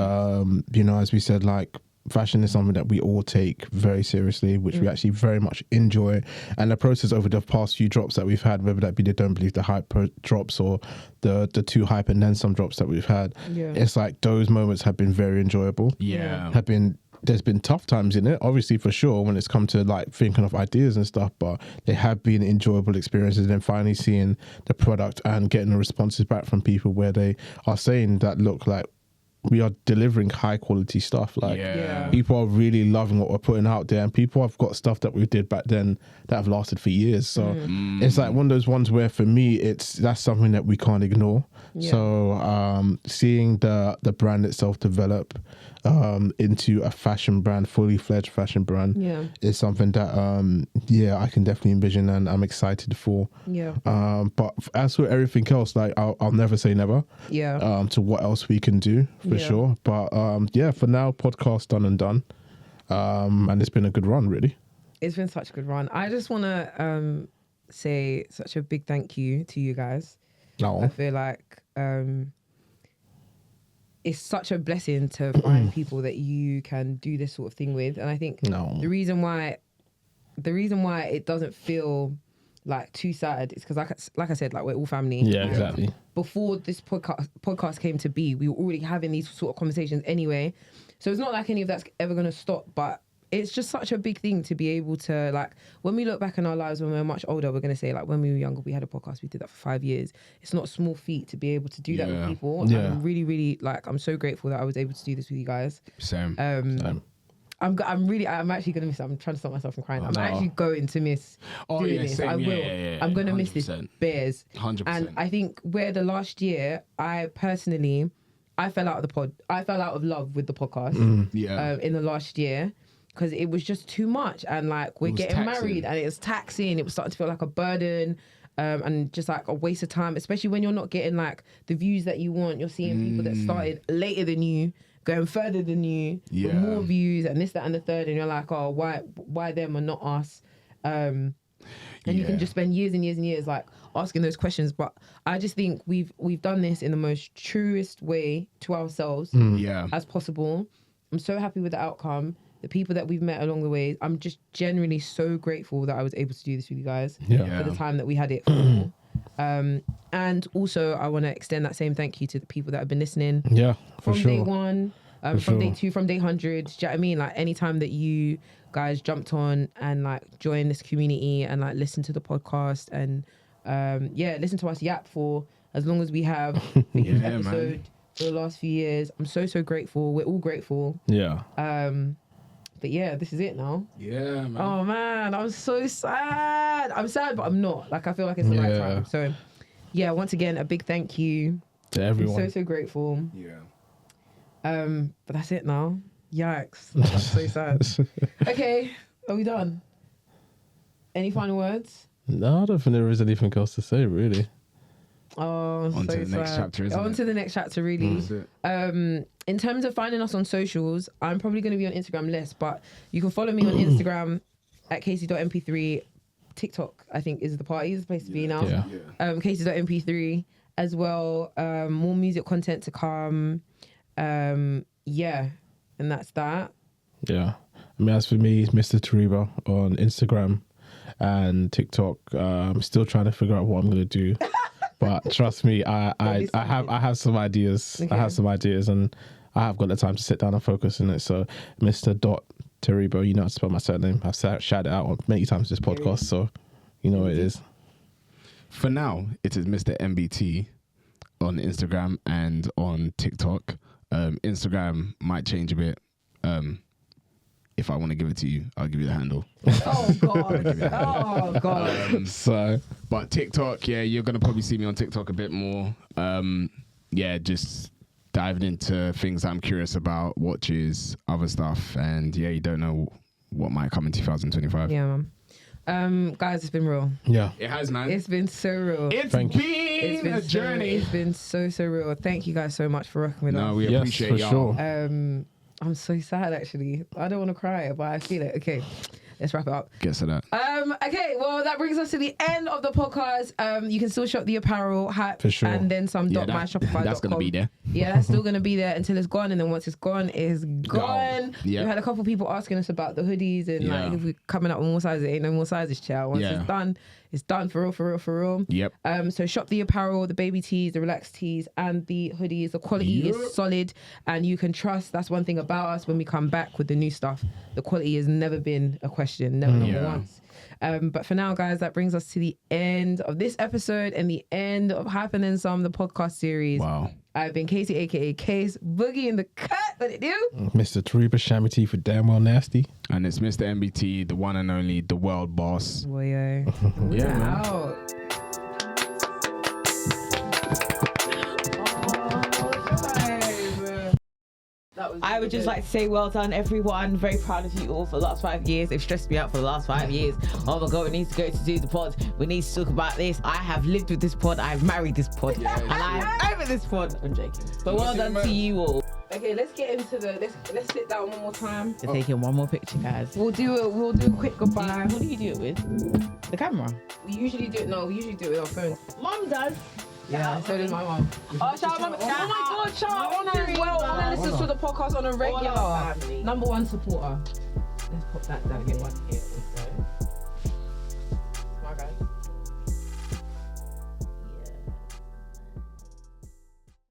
know, as we said, like, fashion is something that we all take very seriously, which we actually very much enjoy. And the process over the past few drops that we've had, whether that be the Don't Believe the Hype drops or the 2 hype and then some drops that we've had, it's like those moments have been very enjoyable. There's been tough times in it, obviously, for sure, when it's come to like thinking of ideas and stuff, but they have been enjoyable experiences. And then finally seeing the product and getting the responses back from people where they are saying that, look, like, we are delivering high quality stuff. Like, people are really loving what we're putting out there, and people have got stuff that we did back then that have lasted for years. So it's like one of those ones where, for me, that's something that we can't ignore. So seeing the brand itself develop into a fashion brand, fully fledged fashion brand, is something that I can definitely envision, and I'm excited for. But as for everything else, like, I'll never say never to what else we can do, for sure. But for now, podcast done and done, and it's been a good run, really. It's been such a good run. I just want to say such a big thank you to you guys. I feel like it's such a blessing to find people that you can do this sort of thing with. And I think the reason why it doesn't feel like too sad is because, like I said, like, we're all family. Yeah, exactly. Before this podcast came to be, we were already having these sort of conversations anyway. So it's not like any of that's ever going to stop, but it's just such a big thing to be able to, like, when we look back in our lives when we're much older, we're going to say, like, when we were younger, we had a podcast, we did that for 5 years. It's not a small feat to be able to do that with people. Yeah. I'm really, really, like, I'm so grateful that I was able to do this with you guys. Same. I'm actually going to miss it. I'm trying to stop myself from crying. I'm actually going to miss doing this. Same. I will. I'm going to miss this bears. 100%. And I think where the last year, I fell out of the pod. I fell out of love with the podcast in the last year, because it was just too much. And, like, we're getting married and it was taxing. It was starting to feel like a burden. And just like a waste of time, especially when you're not getting, like, the views that you want. You're seeing people that started later than you, going further than you, with more views and this, that, and the third, and you're like, oh, why them and not us? And you can just spend years and years and years, like, asking those questions. But I just think we've done this in the most truest way to ourselves as possible. I'm so happy with the outcome. The people that we've met along the way, I'm just genuinely so grateful that I was able to do this with you guys for the time that we had it for. And also, I want to extend that same thank you to the people that have been listening. For from sure. day one, from day 2, from day 100. Do you know what I mean? Like, anytime that you guys jumped on and, like, joined this community and, like, listened to the podcast and listen to us yap for as long as we have for each episode for the last few years. I'm so grateful. We're all grateful. But yeah, this is it now. Yeah, man. Oh man, I'm so sad. I'm sad, but I'm not. Like, I feel like it's the right time. So yeah, once again, a big thank you to everyone. I'm so grateful. Yeah. But that's it now. Yikes. That's so sad. Okay, are we done? Any final words? No, I don't think there is anything else to say, really. Oh, on to the next chapter, isn't it? On to the next chapter, really. In terms of finding us on socials, I'm probably going to be on Instagram less, but you can follow me on Instagram at Kesi.mp3. TikTok, I think, is the place to be now. Kesi.mp3 as well. More music content to come. And that's that. Yeah. I mean, as for me, it's Mr. Tariba on Instagram and TikTok. I'm still trying to figure out what I'm going to do. But trust me, I have some ideas. Okay. I have some ideas, and I have got the time to sit down and focus on it. So, Mr. Taribo, you know how to spell my surname. I've shouted it out many times this podcast, so you know what it is. For now, it is Mr. MBT on Instagram and on TikTok. Instagram might change a bit. If I want to give it to you, I'll give you the handle. Oh God! But TikTok, you're gonna probably see me on TikTok a bit more. Just diving into things I'm curious about, watches, other stuff, and you don't know what might come in 2025. Yeah, man. Guys, it's been real. Yeah, it has, man. It's been so real. It's been a journey. It's been so real. Thank you guys so much for rocking with us. No, we appreciate y'all. Sure. I'm so sad, actually. I don't want to cry, but I feel it. Okay. let's wrap it up. Guess of that. Okay, well, that brings us to the end of the podcast. You can still shop the apparel, hat, For sure. and then some .myshopify.com. That's gonna be there. Yeah, that's still gonna be there until it's gone, and then once it's gone, it's gone. Yeah. We had a couple people asking us about the hoodies and like if we're coming up with more sizes. Ain't no more sizes, child. Once it's done for real. Yep. So shop the apparel, the baby tees, the relaxed tees, and the hoodies. The quality is solid, and you can trust. That's one thing about us when we come back with the new stuff. The quality has never been a question, never once. But for now, guys, that brings us to the end of this episode and the end of Hype and Then Some, the podcast series. Wow. I've been Kesi, aka Case, Boogie in the cut. What it do? Mr. Tariba Shamity for damn well nasty. And it's Mr. MBT, the one and only, the world boss. Boy, yeah, man. out. I would just like to say well done, everyone. Very proud of you all for the last 5 years. They've stressed me out for the last 5 years. Oh my God, we need to go to do the pod. We need to talk about this. I have lived with this pod. I've married this pod. And I'm over this pod. I'm joking. But well done to you all. Okay, let's get into let's sit down one more time. We're taking one more picture, guys. We'll do a quick goodbye. What do you do it with? The camera? We usually do it with our phones. Mum does. Yeah, so does my mum. Oh, shout out, oh my God, shout out Honor as well. Honor listens to the podcast on a regular. #1 supporter. Let's put that down here.